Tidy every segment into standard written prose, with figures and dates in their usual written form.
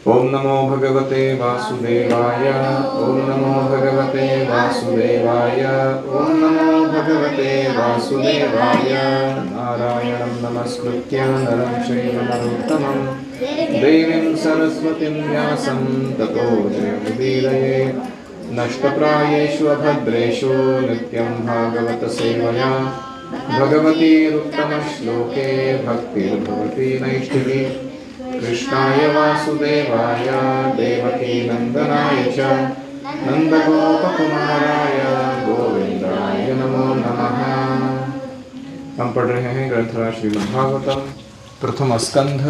ओम नमो भगवते वासुदेवाय। ओम नमो भगवते वासुदेवाय। ओम नमो भगवते वासुदेवाय। नारायणं नमस्कृत्य नरं चैव नरोत्तमं देवीं सरस्वतीं व्यासं ततो जयमुदीरये। नष्टप्रायेषु अभद्रेषु नित्यं भागवत सेवया भगवतीरुत्तमश्लोके भक्तिर्भवति नैष्ठिकी। कृष्णाय वासुदेवाय देवकी नंदनाय च नंदगोपकुमाराय गोविंदाय नमो नमः। हम पढ़ रहे हैं ग्रंथराज श्रीमद्भागवतम प्रथम स्कंध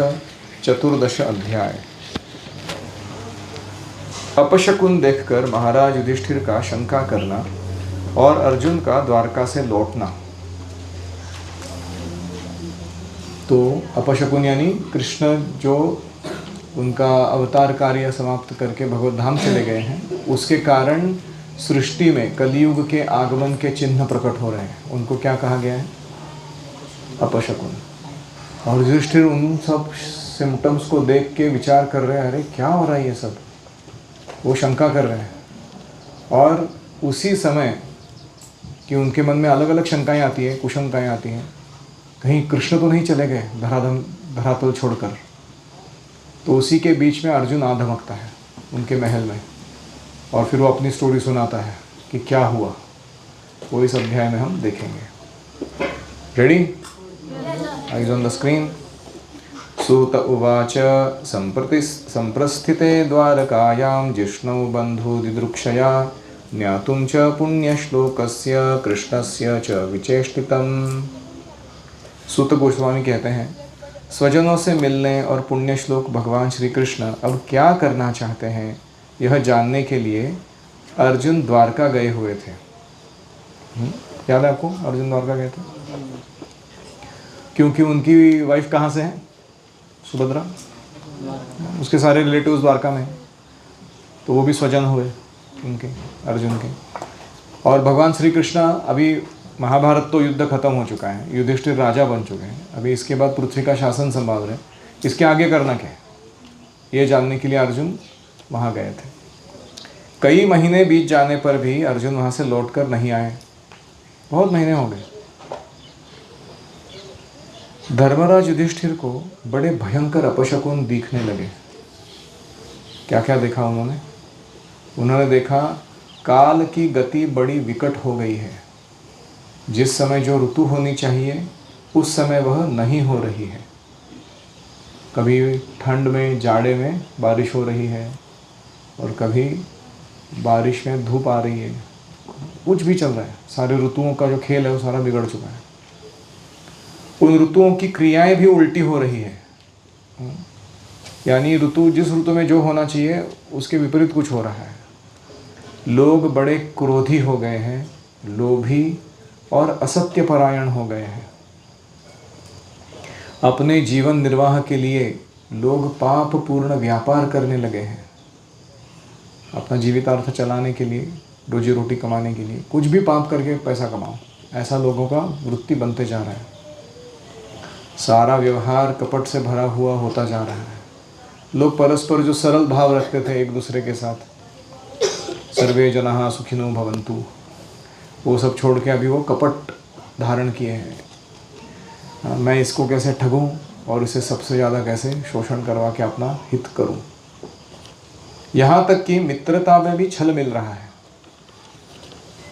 चतुर्दश अध्याय। अपशकुन देखकर महाराज युधिष्ठिर का शंका करना और अर्जुन का द्वारका से लौटना। तो अपशकुन यानी कृष्ण जो उनका अवतार कार्य समाप्त करके भगवत धाम चले गए हैं, उसके कारण सृष्टि में कलियुग के आगमन के चिन्ह प्रकट हो रहे हैं। उनको क्या कहा गया है? अपशकुन। और युधिष्ठिर उन सब सिम्टम्स को देख के विचार कर रहे हैं, अरे क्या हो रहा है ये सब। वो शंका कर रहे हैं और उसी समय कि उनके मन में अलग अलग शंकाएं आती है, कुशंकाएं आती हैं, कहीं कृष्ण तो नहीं चले गए धरातल छोड़कर। तो उसी के बीच में अर्जुन आ धमकता है उनके महल में और फिर वो अपनी स्टोरी सुनाता है कि क्या हुआ। वो इस अध्याय में हम देखेंगे। Ready? Eyes on the screen. सूत उवाच संप्रस्थिते द्वारकायां जिष्णौ बंधु दिदृक्षया ज्ञातुं च पुण्यश्लोकस्य कृष्णस्य च विचेष्टितम्। सूत गोस्वामी कहते हैं, स्वजनों से मिलने और पुण्य श्लोक भगवान श्री कृष्ण अब क्या करना चाहते हैं यह जानने के लिए अर्जुन द्वारका गए हुए थे। याद है आपको अर्जुन द्वारका गए थे? क्योंकि उनकी वाइफ कहाँ से है? सुभद्रा। उसके सारे रिलेटिव्स द्वारका में, तो वो भी स्वजन हुए उनके, अर्जुन के। और भगवान श्री कृष्ण अभी महाभारत तो युद्ध खत्म हो चुका है, युधिष्ठिर राजा बन चुके हैं, अभी इसके बाद पृथ्वी का शासन संभाल रहे हैं। इसके आगे करना क्या है ये जानने के लिए अर्जुन वहाँ गए थे। कई महीने बीत जाने पर भी अर्जुन वहाँ से लौटकर नहीं आए। बहुत महीने हो गए। धर्मराज युधिष्ठिर को बड़े भयंकर अपशकुन दिखने लगे। क्या क्या देखा उन्होंने? उन्होंने देखा काल की गति बड़ी विकट हो गई है। जिस समय जो ऋतु होनी चाहिए उस समय वह नहीं हो रही है। कभी ठंड में, जाड़े में बारिश हो रही है और कभी बारिश में धूप आ रही है। कुछ भी चल रहा है। सारे ऋतुओं का जो खेल है वो सारा बिगड़ चुका है। उन ऋतुओं की क्रियाएं भी उल्टी हो रही है। यानी ऋतु, जिस ऋतु में जो होना चाहिए उसके विपरीत कुछ हो रहा है। लोग बड़े क्रोधी हो गए हैं, लोभी और असत्य परायण हो गए हैं। अपने जीवन निर्वाह के लिए लोग पाप पूर्ण व्यापार करने लगे हैं। अपना जीवितार्थ चलाने के लिए, रोजी रोटी कमाने के लिए कुछ भी पाप करके पैसा कमाओ, ऐसा लोगों का वृत्ति बनते जा रहा है। सारा व्यवहार कपट से भरा हुआ होता जा रहा है। लोग परस्पर जो सरल भाव रखते थे एक दूसरे के साथ, सर्वे जनाः सुखिनो भवन्तु, वो सब छोड़ के अभी वो कपट धारण किए हैं। मैं इसको कैसे ठगूं और इसे सबसे ज़्यादा कैसे शोषण करवा के अपना हित करूं। यहाँ तक कि मित्रता में भी छल मिल रहा है।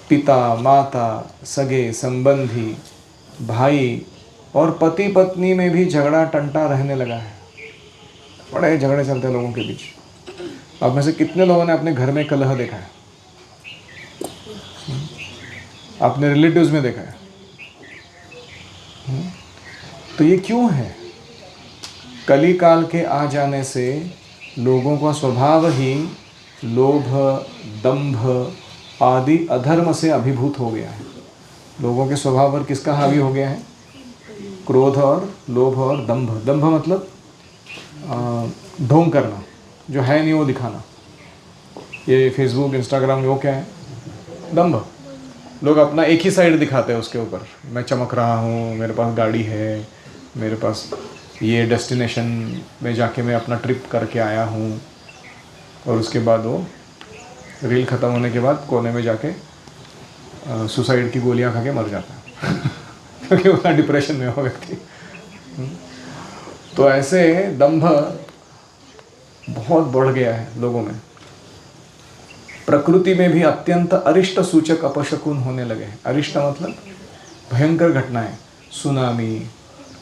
पिता, माता, सगे संबंधी, भाई और पति पत्नी में भी झगड़ा टंटा रहने लगा है। बड़े झगड़े चलते हैं लोगों के बीच। अब में से कितने लोगों ने अपने घर में कलह देखा है? अपने रिलेटिव्स में देखा है? तो ये क्यों है? कली काल के आ जाने से लोगों का स्वभाव ही लोभ, दंभ आदि अधर्म से अभिभूत हो गया है। लोगों के स्वभाव पर किसका हावी हो गया है? क्रोध और लोभ और दंभ। दंभ मतलब ढोंग करना, जो है नहीं वो दिखाना। ये फेसबुक, इंस्टाग्राम, वो क्या है? दंभ। लोग अपना एक ही साइड दिखाते हैं उसके ऊपर। मैं चमक रहा हूँ, मेरे पास गाड़ी है, मेरे पास ये डेस्टिनेशन में जाके मैं अपना ट्रिप करके आया हूँ, और उसके बाद वो रील ख़त्म होने के बाद कोने में जाके सुसाइड की गोलियां खा के मर जाता है क्योंकि उसका डिप्रेशन में हो व्यक्ति। तो ऐसे दंभ बहुत बढ़ गया है लोगों में। प्रकृति में भी अत्यंत अरिष्ट सूचक अपशकुन होने लगे हैं। अरिष्ट मतलब भयंकर घटनाएं, सुनामी,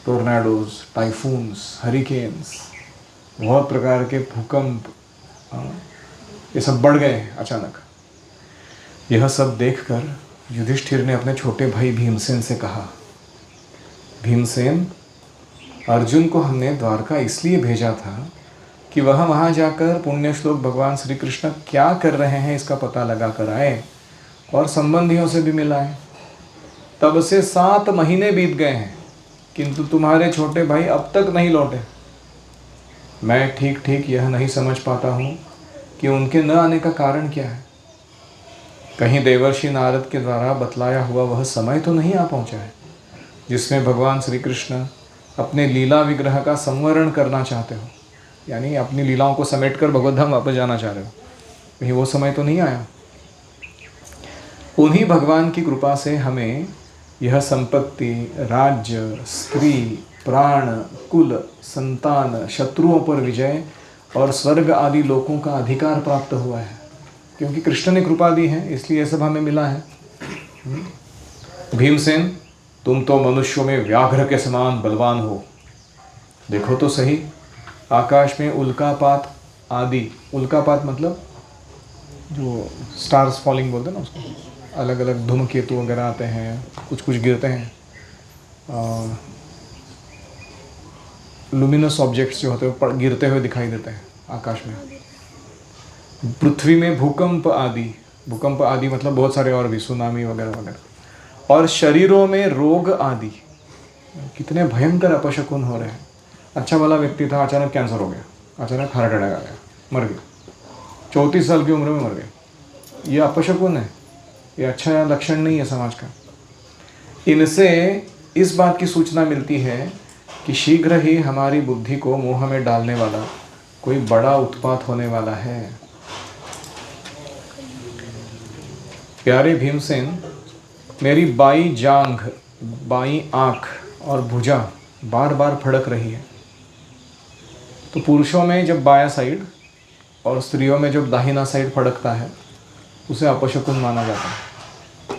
टोर्नाडोज, टाइफून्स, हरिकेन्स, बहुत प्रकार के भूकंप, ये सब बढ़ गए हैं अचानक। यह सब देखकर युधिष्ठिर ने अपने छोटे भाई भीमसेन से कहा, भीमसेन, अर्जुन को हमने द्वारका इसलिए भेजा था कि वह वहाँ जाकर पुण्य श्लोक भगवान श्री कृष्ण क्या कर रहे हैं इसका पता लगा कर आए और संबंधियों से भी मिलाए। तब से 7 महीने बीत गए हैं किंतु तुम्हारे छोटे भाई अब तक नहीं लौटे। मैं ठीक ठीक यह नहीं समझ पाता हूँ कि उनके न आने का कारण क्या है। कहीं देवर्षि नारद के द्वारा बतलाया हुआ वह समय तो नहीं आ पहुँचा है जिसमें भगवान श्री कृष्ण अपने लीला विग्रह का संवरण करना चाहते हो, यानी अपनी लीलाओं को समेटकर भगवत धाम वापस जाना चाह रहे हो। कहीं वो समय तो नहीं आया। उन्हीं भगवान की कृपा से हमें यह संपत्ति, राज्य, स्त्री, प्राण, कुल, संतान, शत्रुओं पर विजय और स्वर्ग आदि लोकों का अधिकार प्राप्त हुआ है। क्योंकि कृष्ण ने कृपा दी है इसलिए यह सब हमें मिला है। भीमसेन, तुम तो मनुष्यों में व्याघ्र के समान बलवान हो। देखो तो सही, आकाश में उल्कापात आदि, उल्कापात मतलब जो स्टार्स फॉलिंग बोलते हैं ना उसको, अलग अलग धूमकेतु वगैरह आते हैं, कुछ कुछ गिरते हैं, लुमिनस ऑब्जेक्ट्स जो होते हैं गिरते हुए दिखाई देते हैं आकाश में। पृथ्वी में भूकंप आदि मतलब बहुत सारे और भी, सुनामी वगैरह वगैरह। और शरीरों में रोग आदि, कितने भयंकर अपशकुन हो रहे हैं। अच्छा वाला व्यक्ति था, अचानक कैंसर हो गया, अचानक हार्ट अटैक आ गया, मर गया, 34 साल की उम्र में मर गया। ये अपशकुन है, ये अच्छा लक्षण नहीं है समाज का। इनसे इस बात की सूचना मिलती है कि शीघ्र ही हमारी बुद्धि को मोह में डालने वाला कोई बड़ा उत्पात होने वाला है। प्यारे भीमसेन, मेरी बाई जांघ, बाई आँख और भुजा बार बार फड़क रही है। तो पुरुषों में जब बायां साइड और स्त्रियों में जब दाहिना साइड फड़कता है उसे अपशकुन माना जाता है।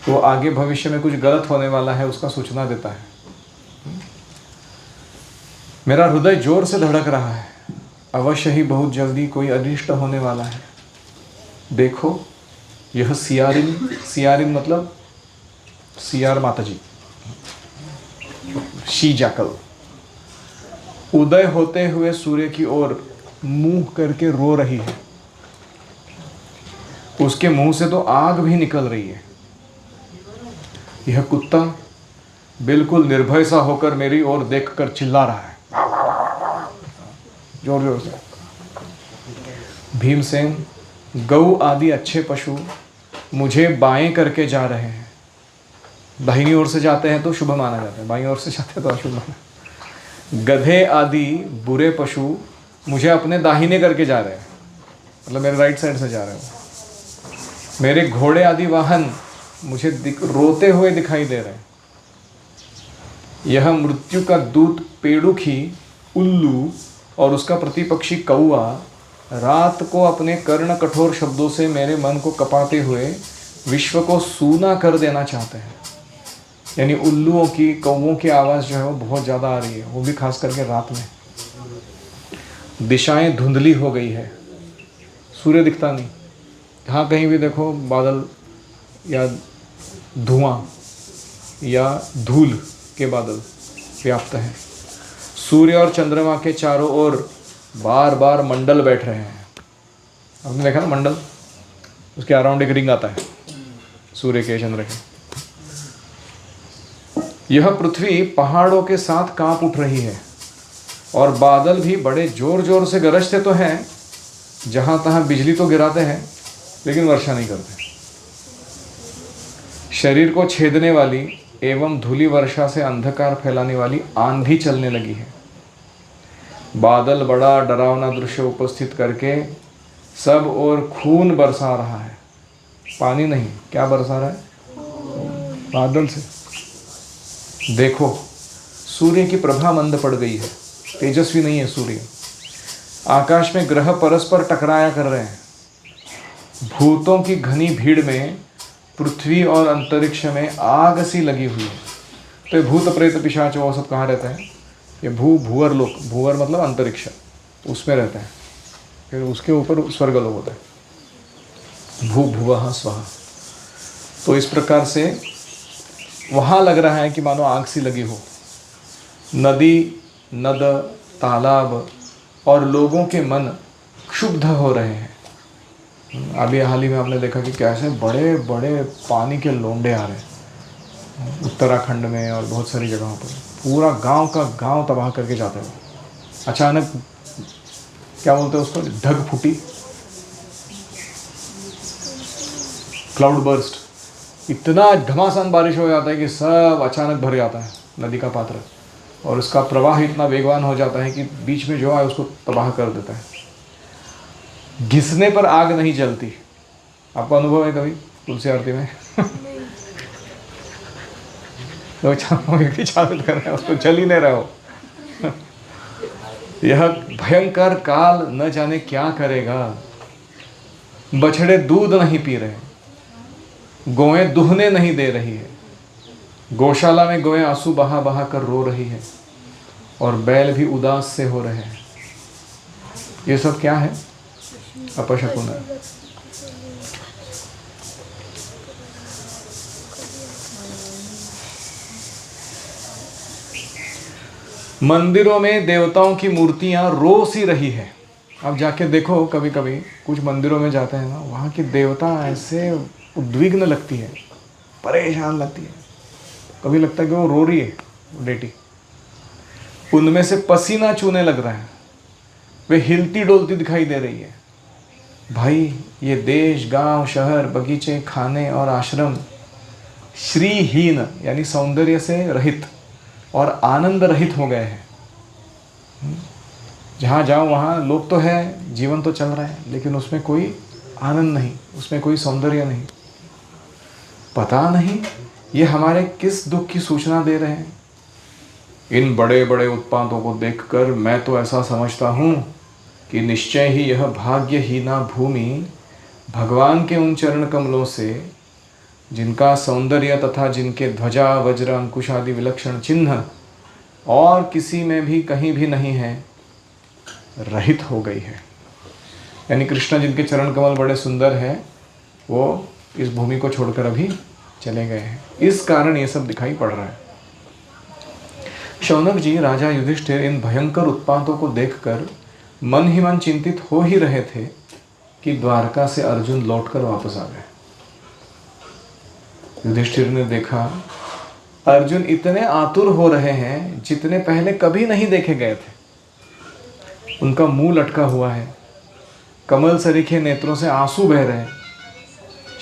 तो आगे भविष्य में कुछ गलत होने वाला है उसका सूचना देता है। मेरा हृदय जोर से धड़क रहा है, अवश्य ही बहुत जल्दी कोई अनिष्ट होने वाला है। देखो, यह सियारिन मतलब सियार माता जी, शी जैकल, उदय होते हुए सूर्य की ओर मुंह करके रो रही है। उसके मुंह से तो आग भी निकल रही है। यह कुत्ता बिल्कुल निर्भय सा होकर मेरी ओर देखकर चिल्ला रहा है जोर जोर से। भीमसेन, गऊ आदि अच्छे पशु मुझे बाएं करके जा रहे हैं। दाहिनी ओर से जाते हैं तो शुभ माना जाता है, बाईं ओर से जाते हैं तो अशुभ माना। गधे आदि बुरे पशु मुझे अपने दाहिने करके जा रहे हैं, मतलब मेरे राइट साइड से जा रहे हैं। मेरे घोड़े आदि वाहन मुझे रोते हुए दिखाई दे रहे हैं। यह मृत्यु का दूत पेड़ुखी, उल्लू और उसका प्रतिपक्षी कौआ रात को अपने कर्ण कठोर शब्दों से मेरे मन को कपाते हुए विश्व को सूना कर देना चाहते हैं। यानी उल्लुओं की, कौवों की आवाज़ जो है वो बहुत ज़्यादा आ रही है, वो भी खास करके रात में। दिशाएं धुंधली हो गई है, सूर्य दिखता नहीं। जहाँ कहीं भी देखो बादल या धुआं या धूल के बादल व्याप्त हैं। सूर्य और चंद्रमा के चारों ओर बार बार मंडल बैठ रहे हैं। आपने देखा ना मंडल, उसके अराउंड एक रिंग आता है सूर्य के, चंद्र के। यह पृथ्वी पहाड़ों के साथ कांप उठ रही है और बादल भी बड़े जोर जोर से गरजते तो हैं, जहां तहां बिजली तो गिराते हैं लेकिन वर्षा नहीं करते। शरीर को छेदने वाली एवं धूली वर्षा से अंधकार फैलाने वाली आंधी चलने लगी है। बादल बड़ा डरावना दृश्य उपस्थित करके सब और खून बरसा रहा है। पानी नहीं, क्या बरसा रहा है? बादल से। देखो सूर्य की प्रभा मंद पड़ गई है, तेजस्वी नहीं है सूर्य। आकाश में ग्रह परस्पर टकराया कर रहे हैं। भूतों की घनी भीड़ में पृथ्वी और अंतरिक्ष में आग सी लगी हुई है। तो ये भूत प्रेत पिशाच वो सब कहाँ रहते हैं? ये भूवर लोक, भूवर मतलब अंतरिक्ष, उसमें रहते हैं। फिर उसके ऊपर स्वर्ग लोक होता है, भू भुवः स्वः। तो इस प्रकार से वहाँ लग रहा है कि मानो आग सी लगी हो। नदी, नद, तालाब और लोगों के मन क्षुब्ध हो रहे हैं। अभी हाल ही में हमने देखा कि कैसे बड़े बड़े पानी के लोंडे आ रहे हैं उत्तराखंड में और बहुत सारी जगहों पर। पूरा गांव का गांव तबाह करके जाते हैं। अचानक क्या बोलते हैं उसको, ढग फूटी, क्लाउड बर्स्ट। इतना घमासान बारिश हो जाता है कि सब अचानक भर जाता है नदी का पात्र, और उसका प्रवाह इतना वेगवान हो जाता है कि बीच में जो है उसको तबाह कर देता है। घिसने पर आग नहीं जलती। आपको अनुभव है कभी तुलसी आरती में? तो व्यक्ति चालू कर रहे हैं, उसको जल ही नहीं रहा हो। यह भयंकर काल न जाने क्या करेगा। बछड़े दूध नहीं पी रहे, गौएं दुहने नहीं दे रही है, गौशाला में गौएं आंसू बहा बहा कर रो रही है, और बैल भी उदास से हो रहे हैं। ये सब क्या है? अपशकुन है। मंदिरों में देवताओं की मूर्तियां रो सी रही है। आप जाके देखो, कभी कभी कुछ मंदिरों में जाते हैं ना, वहाँ की देवता ऐसे उद्विग्न लगती है, परेशान लगती है। कभी लगता है कि वो रो रही है लेटी। उनमें से पसीना चूने लग रहा है, वे हिलती डोलती दिखाई दे रही है। भाई ये देश, गांव, शहर, बगीचे, खाने और आश्रम श्रीहीन यानी सौंदर्य से रहित और आनंद रहित हो गए हैं। जहाँ जाओ वहाँ लोग तो है, जीवन तो चल रहा है, लेकिन उसमें कोई आनंद नहीं, उसमें कोई सौंदर्य नहीं। पता नहीं ये हमारे किस दुख की सूचना दे रहे हैं। इन बड़े बड़े उत्पादों को देखकर मैं तो ऐसा समझता हूँ कि निश्चय ही यह भाग्यहीना भूमि भगवान के उन चरण कमलों से, जिनका सौंदर्य तथा जिनके ध्वजा, वज्र, अंकुश आदि विलक्षण चिन्ह और किसी में भी कहीं भी नहीं है, रहित हो गई है। यानी कृष्ण जिनके चरण कमल बड़े सुंदर हैं, वो इस भूमि को छोड़कर अभी चले गए हैं। इस कारण ये सब दिखाई पड़ रहा है। शौनक जी, राजा युधिष्ठिर इन भयंकर उत्पातों को देखकर मन ही मन चिंतित हो ही रहे थे कि द्वारका से अर्जुन लौटकर वापस आ गए। युधिष्ठिर ने देखा अर्जुन इतने आतुर हो रहे हैं जितने पहले कभी नहीं देखे गए थे। उनका मुंह लटका हुआ है, कमल सरीखे नेत्रों से आंसू बह रहे हैं,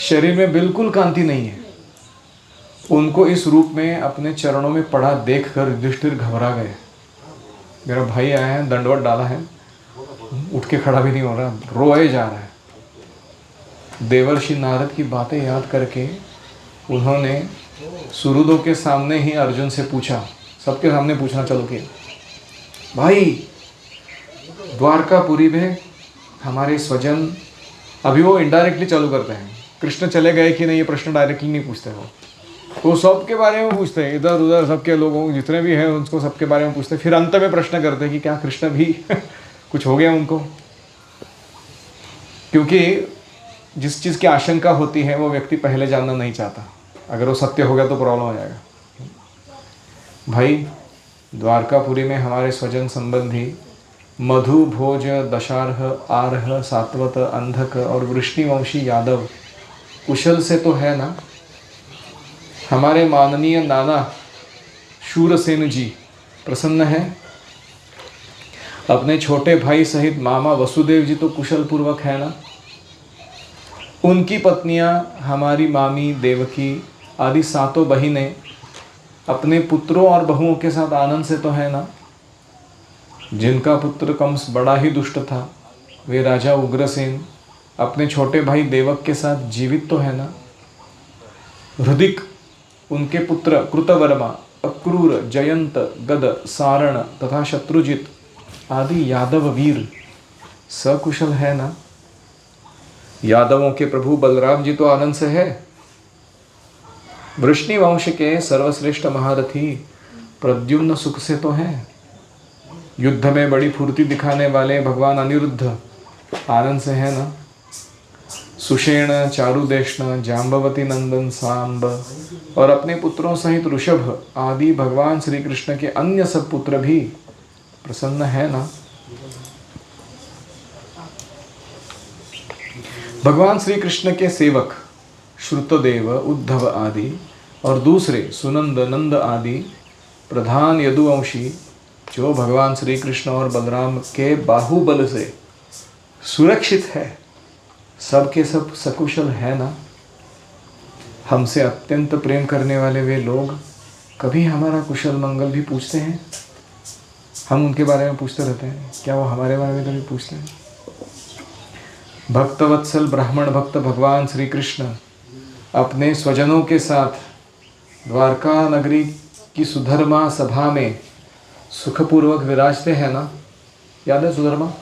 शरीर में बिल्कुल कांति नहीं है। उनको इस रूप में अपने चरणों में पड़ा देखकर युधिष्ठिर घबरा गए। मेरा भाई आया है, दंडवत डाला है, उठ के खड़ा भी नहीं हो रहा, रोए जा रहा है। देवर्षि नारद की बातें याद करके उन्होंने सुहृदों के सामने ही अर्जुन से पूछा, सबके सामने पूछना चालू किया, भाई द्वारकापुरी में हमारे स्वजन, अभी वो इनडायरेक्टली चालू करते हैं, कृष्ण चले गए कि नहीं ये प्रश्न डायरेक्टली नहीं पूछते वो सबके बारे में पूछते हैं, इधर उधर सबके लोगों जितने भी हैं उनको सबके बारे में पूछते हैं। फिर अंत में प्रश्न करते हैं कि क्या कृष्ण भी कुछ हो गया उनको, क्योंकि जिस चीज़ की आशंका होती है वो व्यक्ति पहले जानना नहीं चाहता, अगर वो सत्य हो गया तो प्रॉब्लम हो जाएगा। भाई द्वारकापुरी में हमारे स्वजन संबंधी मधु, भोज, दशार्ह, आर्ह, सात्वत, अंधक और वृष्णिवंशी यादव कुशल से तो है ना? हमारे माननीय नाना शूरसेन जी प्रसन्न हैं? अपने छोटे भाई सहित मामा वसुदेव जी तो कुशल पूर्वक है ना? उनकी पत्नियां हमारी मामी देवकी आदि सातों बहिनें अपने पुत्रों और बहुओं के साथ आनंद से तो है ना? जिनका पुत्र कंस बड़ा ही दुष्ट था, वे राजा उग्रसेन अपने छोटे भाई देवक के साथ जीवित तो है ना? हृदिक, उनके पुत्र कृतवर्मा, अक्रूर, जयंत, गद, सारण तथा शत्रुजित आदि यादव वीर सकुशल है ना? यादवों के प्रभु बलराम जी तो आनंद से है। वृष्णि वंश के सर्वश्रेष्ठ महारथी प्रद्युम्न सुख से तो हैं। युद्ध में बड़ी फुर्ती दिखाने वाले भगवान अनिरुद्ध आनंद से है ना? सुषेण, चारुदेष्ण, जाम्बवती नंदन सांब और अपने पुत्रों सहित ऋषभ आदि भगवान श्री कृष्ण के अन्य सब पुत्र भी प्रसन्न है ना? भगवान श्री कृष्ण के सेवक श्रुतदेव, उद्धव आदि और दूसरे सुनंद, नंद आदि प्रधान यदुवंशी जो भगवान श्री कृष्ण और बलराम के बाहुबल से सुरक्षित है, सब के सब सकुशल है ना? हमसे अत्यंत प्रेम करने वाले वे लोग कभी हमारा कुशल मंगल भी पूछते हैं? हम उनके बारे में पूछते रहते हैं, क्या वो हमारे बारे में कभी पूछते हैं? भक्तवत्सल ब्राह्मण भक्त भगवान श्री कृष्ण अपने स्वजनों के साथ द्वारका नगरी की सुधर्मा सभा में सुखपूर्वक विराजते हैं ना? याद है सुधर्मा?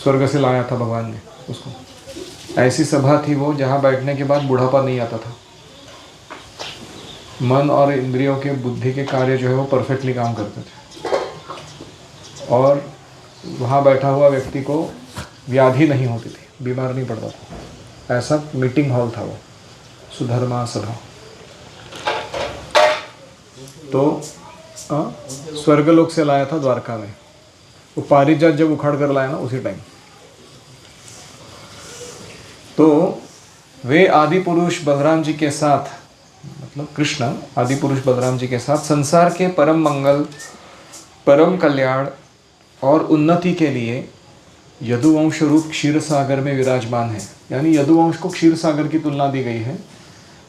स्वर्ग से लाया था भगवान ने उसको। ऐसी सभा थी वो जहाँ बैठने के बाद बुढ़ापा नहीं आता था। मन और इंद्रियों के, बुद्धि के कार्य जो है वो परफेक्टली काम करते थे और वहाँ बैठा हुआ व्यक्ति को व्याधि नहीं होती थी, बीमार नहीं पड़ता था। ऐसा मीटिंग हॉल था वो, सुधर्मा सभा। तो स्वर्गलोक से लाया था द्वारका में। वो पारिजात जब उखाड़ कर लाया ना, उसी टाइम। तो वे आदि पुरुष बलराम जी के साथ, मतलब कृष्ण आदि पुरुष बलराम जी के साथ संसार के परम मंगल, परम कल्याण और उन्नति के लिए यदुवंश रूप क्षीर सागर में विराजमान है। यानी यदुवंश को क्षीर सागर की तुलना दी गई है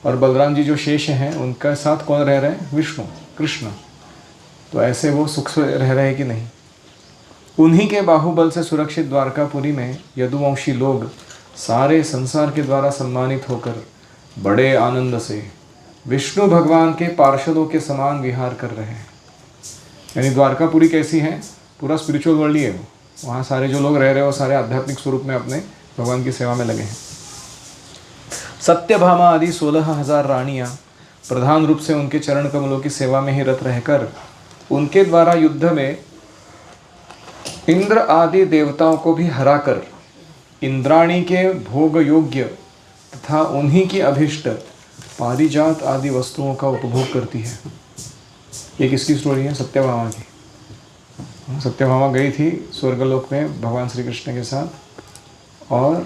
और बलराम जी जो शेष हैं उनका साथ कौन रह रहे हैं? विष्णु, कृष्ण। तो ऐसे वो सुख से रह रहे हैं कि नहीं? उन्हीं के बाहुबल से सुरक्षित द्वारकापुरी में यदुवंशी लोग सारे संसार के द्वारा सम्मानित होकर बड़े आनंद से विष्णु भगवान के पार्षदों के समान विहार कर रहे हैं। यानी द्वारकापुरी कैसी है? पूरा स्पिरिचुअल वर्ल्ड ही है वो। वहाँ सारे जो लोग रह रहे हैं वो सारे आध्यात्मिक स्वरूप में अपने भगवान की सेवा में लगे हैं। सत्यभामा आदि 16,000 रानियाँ प्रधान रूप से उनके चरण कमलों की सेवा में ही रत रहकर उनके द्वारा युद्ध में इंद्र आदि देवताओं को भी हराकर इंद्राणी के भोग योग्य तथा उन्हीं की अभिष्ट पारिजात आदि वस्तुओं का उपभोग करती है। ये किसकी स्टोरी है? सत्यभामा की। सत्यभामा गई थी स्वर्गलोक में भगवान श्री कृष्ण के साथ और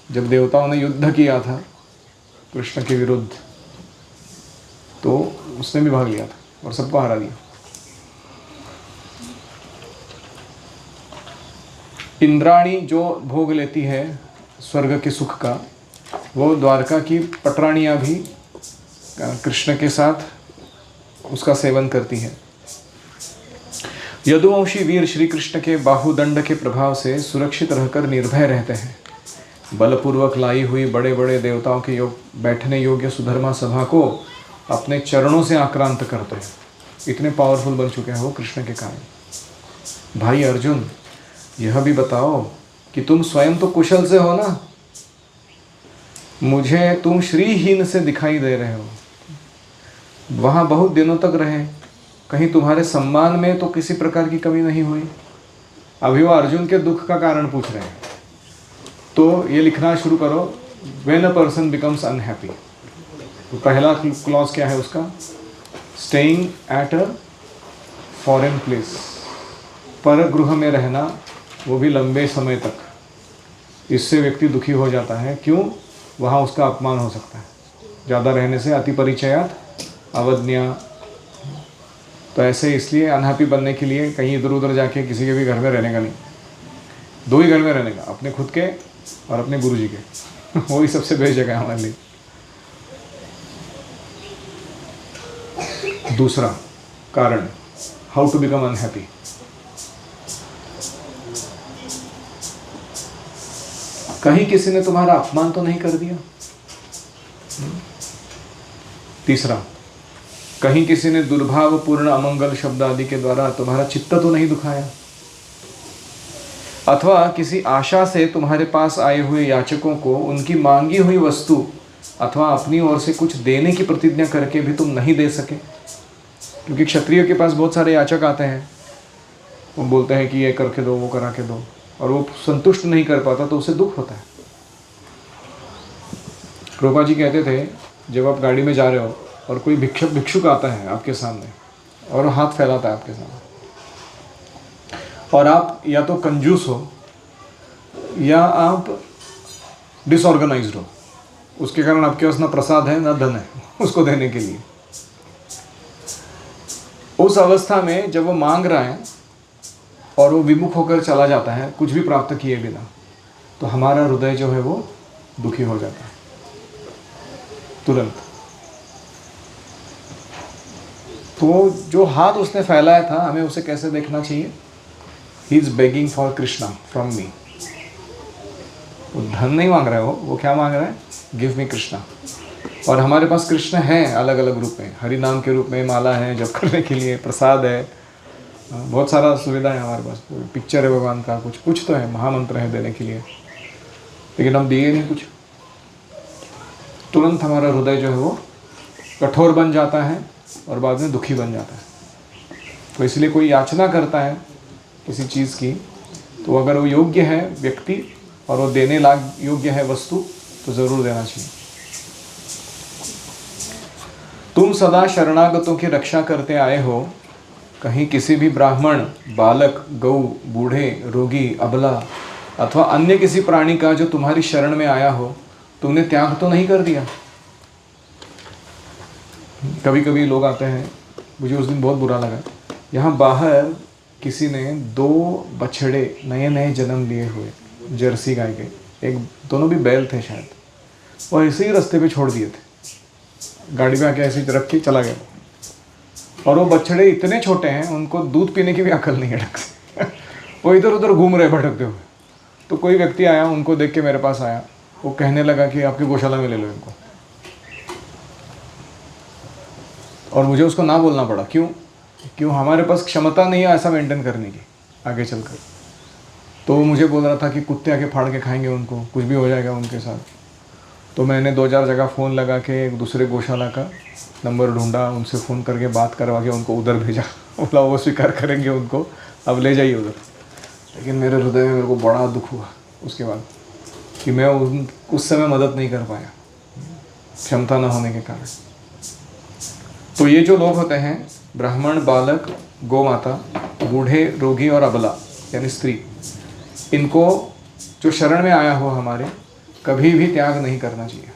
जब देवताओं ने युद्ध किया था कृष्ण के विरुद्ध तो उसने भी भाग लिया था और सबको हरा दिया। इंद्राणी जो भोग लेती है स्वर्ग के सुख का, वो द्वारका की पटरानियाँ भी कृष्ण के साथ उसका सेवन करती हैं। यदुवंशी वीर श्री कृष्ण के बाहुदंड के प्रभाव से सुरक्षित रहकर निर्भय रहते हैं। बलपूर्वक लाई हुई बड़े बड़े देवताओं के बैठने योग्य सुधर्मा सभा को अपने चरणों से आक्रांत करते हैं। इतने पावरफुल बन चुके हैं वो कृष्ण के कारण। भाई अर्जुन, यह भी बताओ कि तुम स्वयं तो कुशल से हो ना? मुझे तुम श्रीहीन से दिखाई दे रहे हो। वहाँ बहुत दिनों तक रहे, कहीं तुम्हारे सम्मान में तो किसी प्रकार की कमी नहीं हुई। अभी वो अर्जुन के दुख का कारण पूछ रहे हैं। तो ये लिखना शुरू करो, when a person becomes unhappy. तो पहला क्लॉज क्या है उसका? Staying at a foreign place, पर गृह में रहना, वो भी लंबे समय तक। इससे व्यक्ति दुखी हो जाता है। क्यों? वहाँ उसका अपमान हो सकता है। ज़्यादा रहने से अति परिचयात अवज्ञा। तो ऐसे इसलिए अनहैप्पी बनने के लिए कहीं इधर उधर जाके किसी के भी घर में रहने का नहीं। दो ही घर में रहने का, अपने खुद के और अपने गुरु जी के। वही सबसे बेस्ट जगह है हमारे लिए। दूसरा कारण, हाउ टू बिकम अनहैप्पी। कहीं किसी ने तुम्हारा अपमान तो नहीं कर दिया? तीसरा, कहीं किसी ने दुर्भावपूर्ण अमंगल शब्द आदि के द्वारा तुम्हारा चित्त तो नहीं दुखाया? अथवा किसी आशा से तुम्हारे पास आए हुए याचकों को उनकी मांगी हुई वस्तु अथवा अपनी ओर से कुछ देने की प्रतिज्ञा करके भी तुम नहीं दे सके? क्योंकि क्षत्रियों के पास बहुत सारे याचक आते हैं, वो बोलते हैं कि ये करके दो, वो करा के दो, और वो संतुष्ट नहीं कर पाता तो उसे दुख होता है। प्रभुपाद जी कहते थे, जब आप गाड़ी में जा रहे हो और कोई भिक्षुक आता है आपके सामने और हाथ फैलाता है आपके सामने, और आप या तो कंजूस हो या आप डिसऑर्गेनाइज्ड हो, उसके कारण आपके पास ना प्रसाद है ना धन है उसको देने के लिए, उस अवस्था में जब वो मांग रहा है और वो विमुख होकर चला जाता है कुछ भी प्राप्त किए बिना, तो हमारा हृदय जो है वो दुखी हो जाता है तुरंत। तो जो हाथ उसने फैलाया था, हमें उसे कैसे देखना चाहिए? He is begging for Krishna from me. वो धन नहीं मांग रहा है, वो क्या मांग रहा है? Give me Krishna. और हमारे पास कृष्ण है अलग अलग रूप में, हरि नाम के रूप में माला है जप करने के लिए, प्रसाद है, बहुत सारा सुविधा है हमारे पास, पिक्चर है भगवान का, कुछ तो है, महामंत्र है देने के लिए, लेकिन हम दिए नहीं कुछ। तुरंत हमारा हृदय जो है वो कठोर बन जाता है और बाद में दुखी बन जाता है। तो इसलिए कोई याचना करता है किसी चीज़ की, तो अगर वो योग्य है व्यक्ति और वो देने लायक योग्य है वस्तु, तो ज़रूर देना चाहिए। तुम सदा शरणागतों की रक्षा करते आए हो, कहीं किसी भी ब्राह्मण, बालक, गौ, बूढ़े, रोगी, अबला अथवा अन्य किसी प्राणी का जो तुम्हारी शरण में आया हो, तुमने त्याग तो नहीं कर दिया? कभी कभी लोग आते हैं, मुझे उस दिन बहुत बुरा लगा, यहाँ बाहर किसी ने 2 बछड़े नए जन्म लिए हुए जर्सी गाय के, एक दोनों भी बैल थे शायद, और ऐसे ही रास्ते पे छोड़ दिए थे, गाड़ी में आके ऐसे ही रख के चला गया। और वो बछड़े इतने छोटे हैं, उनको दूध पीने की भी अकल नहीं है ढंग से वो इधर उधर घूम रहे भटकते हुए। तो कोई व्यक्ति आया, उनको देख के मेरे पास आया, वो कहने लगा कि आपकी गौशाला में ले लो इनको, और मुझे उसको ना बोलना पड़ा। क्यों? हमारे पास क्षमता नहीं है ऐसा मेंटेन करने की आगे चलकर। तो वो मुझे बोल रहा था कि कुत्ते आके फाड़ के खाएंगे उनको, कुछ भी हो जाएगा उनके साथ। तो मैंने 2-4 जगह फ़ोन लगा के एक दूसरे गौशाला का नंबर ढूंढा, उनसे फ़ोन करके बात करवा के उनको उधर भेजा, बोला वो स्वीकार करेंगे उनको, अब ले जाइए उधर। लेकिन मेरे हृदय में मेरे को बड़ा दुख हुआ उसके बाद कि मैं उस समय मदद नहीं कर पाया, क्षमता न होने के कारण। तो ये जो लोग होते हैं, ब्राह्मण, बालक, गौ माता, बूढ़े, रोगी और अबला यानी स्त्री, इनको जो शरण में आया हो हमारे, कभी भी त्याग नहीं करना चाहिए।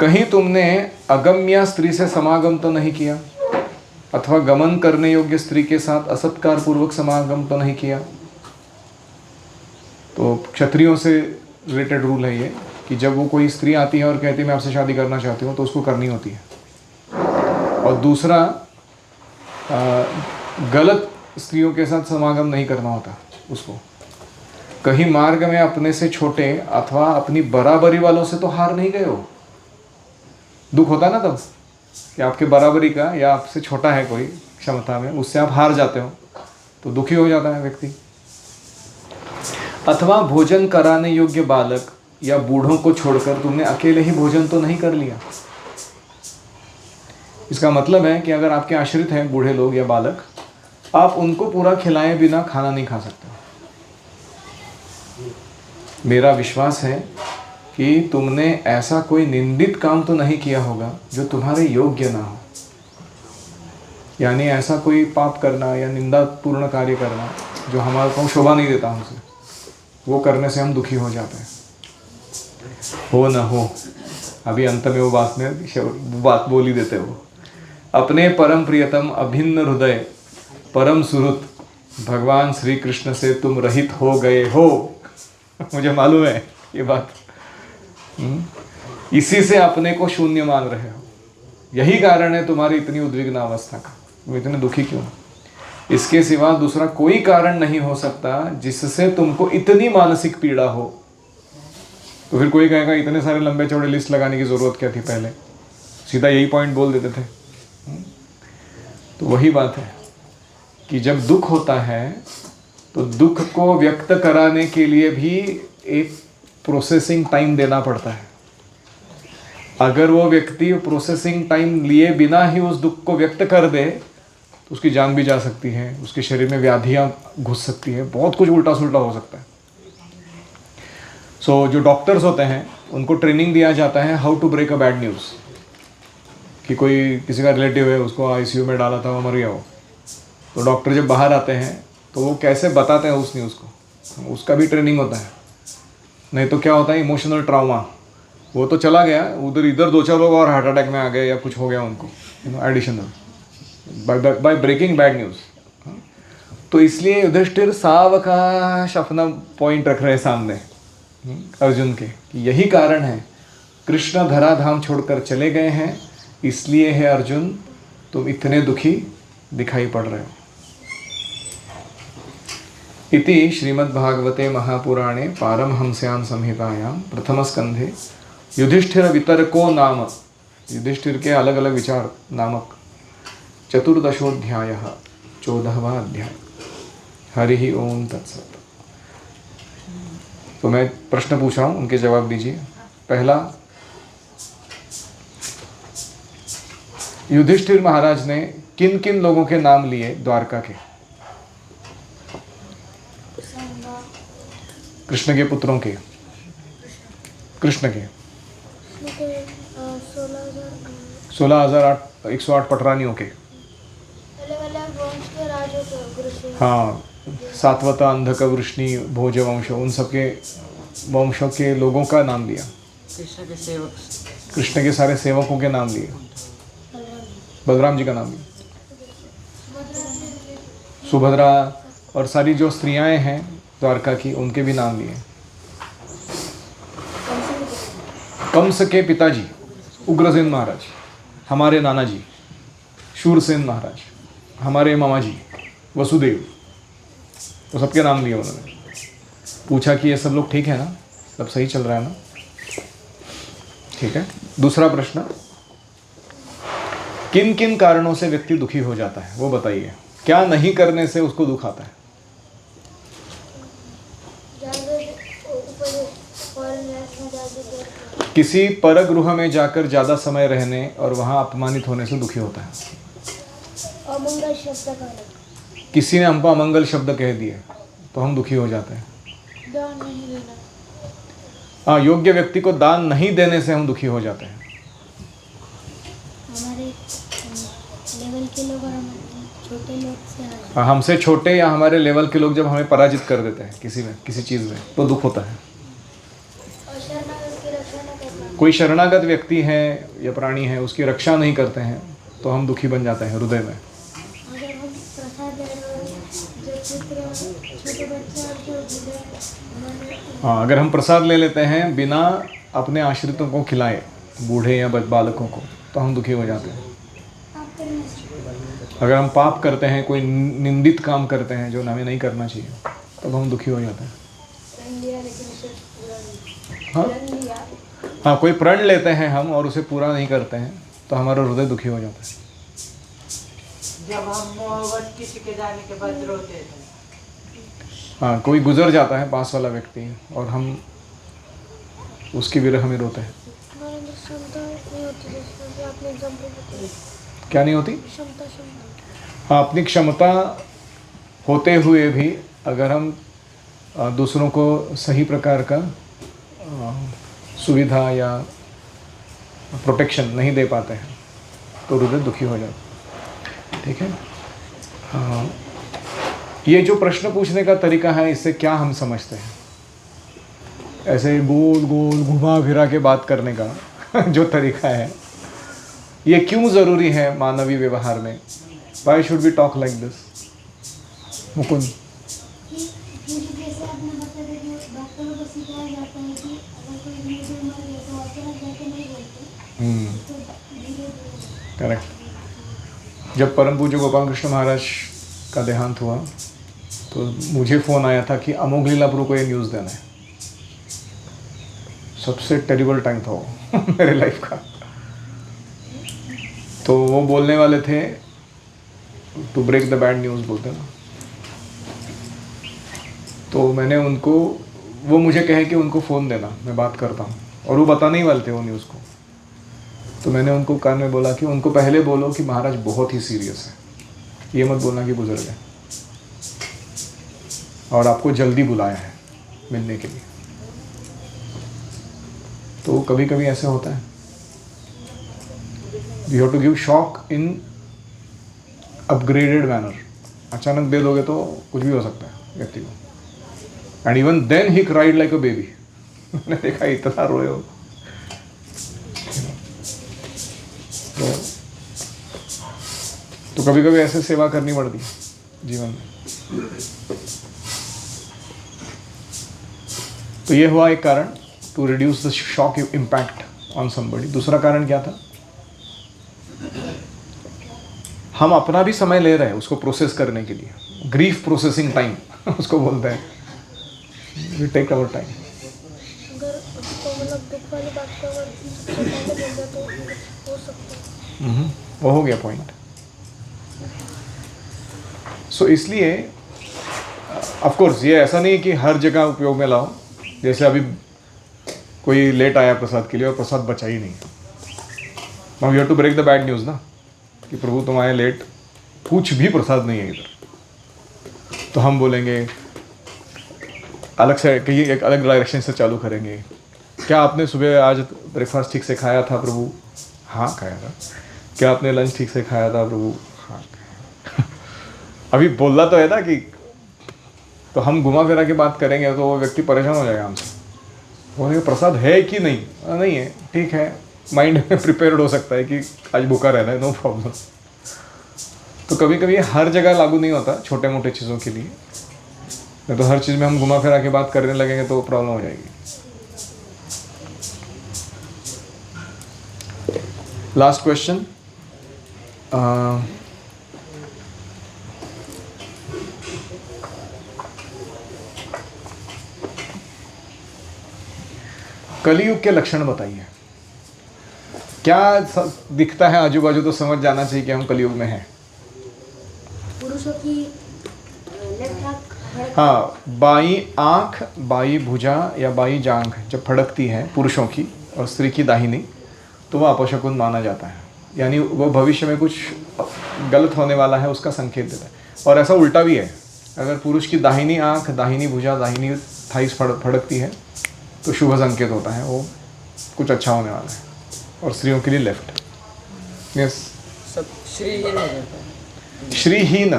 कहीं तुमने अगम्या स्त्री से समागम तो नहीं किया, अथवा गमन करने योग्य स्त्री के साथ असत्कार पूर्वक समागम तो नहीं किया। तो क्षत्रियों से रिलेटेड रूल है ये कि जब वो कोई स्त्री आती है और कहती है मैं आपसे शादी करना चाहती हूँ, तो उसको करनी होती है। और दूसरा, गलत स्त्रियों के साथ समागम नहीं करना होता उसको। कहीं मार्ग में अपने से छोटे अथवा अपनी बराबरी वालों से तो हार नहीं गए हो। दुख होता है ना तब कि आपके बराबरी का या आपसे छोटा है कोई क्षमता में, उससे आप हार जाते हो, तो दुखी हो जाता है व्यक्ति। अथवा भोजन कराने योग्य बालक या बूढ़ों को छोड़कर तुमने अकेले ही भोजन तो नहीं कर लिया। इसका मतलब है कि अगर आपके आश्रित हैं बूढ़े लोग या बालक, आप उनको पूरा खिलाए बिना खाना नहीं खा सकते। मेरा विश्वास है कि तुमने ऐसा कोई निंदित काम तो नहीं किया होगा जो तुम्हारे योग्य ना हो, यानी ऐसा कोई पाप करना या निंदापूर्ण कार्य करना जो हमारे को शोभा नहीं देता हमसे, वो करने से हम दुखी हो जाते हैं। हो न हो, अभी अंत में वो बात बोल ही देते हो। अपने परम प्रियतम अभिन्न हृदय परम सुहृत भगवान श्री कृष्ण से तुम रहित हो गए हो। मुझे मालूम है ये बात। इसी से अपने को शून्य मान रहे हो। यही कारण है तुम्हारी इतनी उद्विग्न अवस्था का, वो इतने दुखी क्यों। इसके सिवा दूसरा कोई कारण नहीं हो सकता जिससे तुमको इतनी मानसिक पीड़ा हो। तो फिर कोई कहेगा इतने सारे लंबे चौड़े लिस्ट लगाने की जरूरत क्या थी, पहले सीधा यही पॉइंट बोल देते थे। तो वही बात है कि जब दुख होता है तो दुख को व्यक्त कराने के लिए भी एक प्रोसेसिंग टाइम देना पड़ता है। अगर वो व्यक्ति प्रोसेसिंग टाइम लिए बिना ही उस दुख को व्यक्त कर दे तो उसकी जान भी जा सकती है, उसके शरीर में व्याधियां घुस सकती है, बहुत कुछ उल्टा सुल्टा हो सकता है। जो डॉक्टर्स होते हैं उनको ट्रेनिंग दिया जाता है how to break a bad news, कि कोई किसी का रिलेटिव है उसको आईसीयू में डाला था, वो मर गया हो, तो डॉक्टर जब बाहर आते हैं तो वो कैसे बताते हैं उस न्यूज़ को, उसका भी ट्रेनिंग होता है। नहीं तो क्या होता है, इमोशनल ट्रॉमा, वो तो चला गया उधर, इधर 2-4 लोग और हार्ट अटैक में आ गए या कुछ हो गया उनको, additional by breaking bad news. तो इसलिए युधिष्ठिर सावकाश अपना पॉइंट रख रहे हैं सामने अर्जुन के, कि यही कारण है कृष्ण धराधाम छोड़कर चले गए हैं, इसलिए है अर्जुन तुम इतने दुखी दिखाई पड़ रहे हो। इति श्रीमद्भागवते महापुराणे पारमहंस्यां संहितायां प्रथमस्कंधे युधिष्ठिर वितर्को नाम, युधिष्ठिर के अलग अलग विचार नामक 14th अध्याय 14वां अध्याय। हरि ओम तत्सत। तो मैं प्रश्न पूछ रहा हूँ, उनके जवाब दीजिए। पहला, युधिष्ठिर महाराज ने किन किन लोगों के नाम लिए द्वारका के? कृष्ण के पुत्रों के, कृष्ण के 16,108 पटरानियों के, हाँ, सातवता, अंधक, वृष्णि, भोज वंश, उन सबके वंशों के लोगों का नाम लिया। कृष्ण के सारे सेवकों के नाम लिए। बलराम जी का नाम लिया, सुभद्रा और सारी जो स्त्रियां हैं द्वारका की उनके भी नाम लिए। कंस के पिताजी उग्रसेन महाराज, हमारे नाना जी शूरसेन महाराज, हमारे मामा जी वसुदेव, तो सबके नाम लिए उन्होंने। पूछा कि ये सब लोग ठीक है ना, सब सही चल रहा है ना? ठीक है। दूसरा प्रश्न, किन किन कारणों से व्यक्ति दुखी हो जाता है वो बताइए। क्या नहीं करने से उसको दुख आता है? किसी परगृह में जाकर ज्यादा समय रहने और वहां अपमानित होने से दुखी होता है। अमंगल शब्द का, किसी ने हमको अमंगल शब्द कह दिए तो हम दुखी हो जाते हैं। दान नहीं देना, हाँ, योग्य व्यक्ति को दान नहीं देने से हम दुखी हो जाते हैं। हमारे लेवल के लोग और हमारे छोटे लोग से हाँ, हमसे छोटे या हमारे लेवल के लोग जब हमें पराजित कर देते हैं किसी में, किसी चीज़ में, तो दुख होता है। और शरणागत की रक्षा न करना, कोई शरणागत व्यक्ति है या प्राणी है, उसकी रक्षा नहीं करते हैं तो हम दुखी बन जाते हैं हृदय में। अगर हम प्रसाद ले रहे हो, जो पुत्र छोटे बच्चे और जो बूढ़े उन्होंने, हाँ, अगर हम प्रसाद ले लेते हैं बिना अपने आश्रितों को खिलाए, बूढ़े या बालकों को, तो हम दुखी हो जाते हैं। आप करने से अगर हम पाप करते हैं, कोई निंदित काम करते हैं जो हमें नहीं करना चाहिए, तब हम दुखी हो जाते हैं। प्रण लिया लेकिन उसे पूरा नहीं, हाँ प्रण लिया, हाँ, कोई प्रण लेते हैं हम और उसे पूरा नहीं करते हैं तो हमारा हृदय दुखी हो जाता है। जब हम मोहब्बत किसी के जाने के बाद रोते थे। हाँ, कोई गुजर जाता है पास वाला व्यक्ति और हम उसकी विरह में रोते हैं। हमारे अंदर क्षमता नहीं होती, जैसे आपने एग्जाम्पल बताया, क्या नहीं होती? क्षमता हाँ, अपनी क्षमता होते हुए भी अगर हम दूसरों को सही प्रकार का सुविधा या प्रोटेक्शन नहीं दे पाते हैं तो हृदय दुखी हो जाता है। ठीक है। हाँ, ये जो प्रश्न पूछने का तरीका है, इससे क्या हम समझते हैं? ऐसे गोल गोल घुमा फिरा के बात करने का जो तरीका है, ये क्यों ज़रूरी है मानवीय व्यवहार में? Why should we talk like this? Mukund, जैसे आपने बताया कि डॉक्टरों को सिखाया जाता है कि अगर कोई मरीज मर गया तो अचानक जाके नहीं बोलते, तो धीरे धीरे। करेक्ट। जब परम पूज्य गोपाल कृष्ण महाराज का देहांत हुआ तो मुझे फ़ोन आया था कि अमोघ लीलापुर को ये न्यूज़ देना है। सबसे टेरिबल टाइम था वो मेरे लाइफ का। तो वो बोलने वाले थे to break the bad news बोलते ना। तो मैंने उनको, वो मुझे कहे कि उनको फ़ोन देना, मैं बात करता हूँ, और वो बताने ही वाले थे वो न्यूज़ को। तो मैंने उनको कान में बोला कि उनको पहले बोलो कि महाराज बहुत ही सीरियस है, ये मत बोलना कि बुजुर्ग है और आपको जल्दी बुलाया है मिलने के लिए। तो कभी कभी ऐसे होता है, you have to give shock in upgraded manner. अचानक दे दोगे तो कुछ भी हो सकता है व्यक्ति को। And even then he cried like a baby. मैंने देखा इतना रोए हो। तो कभी कभी ऐसे सेवा करनी पड़ती है जीवन में। तो ये हुआ एक कारण, to reduce the shock impact on somebody. दूसरा कारण क्या था, हम अपना भी समय ले रहे हैं उसको प्रोसेस करने के लिए। ग्रीफ प्रोसेसिंग टाइम उसको बोलते हैं, वी टेक आवर टाइम। अगर उसको मतलब दुख वाली बात को अगर सबसे पहले बोल दिया तो हो सकता है। वो हो गया पॉइंट। सो इसलिए ऑफ कोर्स ये ऐसा नहीं कि हर जगह उपयोग में लाओ। जैसे अभी कोई लेट आया प्रसाद के लिए और प्रसाद बचा ही नहीं, now we have to break the bad news ना, कि प्रभु तुम आए लेट, कुछ भी प्रसाद नहीं है इधर। तो हम बोलेंगे अलग से, कहीं एक अलग डायरेक्शन से चालू करेंगे। क्या आपने सुबह आज ब्रेकफास्ट ठीक से खाया था प्रभु? हाँ खाया था। क्या आपने लंच ठीक से खाया था प्रभु? हाँ। अभी बोलना तो है ना कि, तो हम घुमा फिरा के बात करेंगे तो वो व्यक्ति परेशान हो जाएगा हमसे। बोलेंगे प्रसाद है कि नहीं? नहीं है, ठीक है। माइंड में प्रिपेयर्ड हो सकता है कि आज भूखा रहना है, नो प्रॉब्लम। तो कभी कभी हर जगह लागू नहीं होता, छोटे मोटे चीज़ों के लिए। नहीं तो हर चीज़ में हम घुमा फिरा के बात करने लगेंगे तो प्रॉब्लम हो जाएगी। लास्ट क्वेश्चन, कलियुग के लक्षण बताइए। क्या दिखता है आजू बाजू तो समझ जाना चाहिए कि हम कलियुग में हैं। पुरुषों की लेफ्ट आंख, हाँ, बाई आंख, बाई भुजा या बाई जांघ जब फड़कती है पुरुषों की और स्त्री की दाहिनी, तो वह अपशकुन माना जाता है। यानी वो भविष्य में कुछ गलत होने वाला है उसका संकेत देता है। और ऐसा उल्टा भी है, अगर पुरुष की दाहिनी आंख, दाहिनी भुजा, दाहिनी थाइस फड़कती है तो शुभ संकेत होता है, वो कुछ अच्छा होने वाला है। और स्त्रियों के लिए लेफ्ट। यस, सब श्रीहीन हो जाता है। श्रीहीन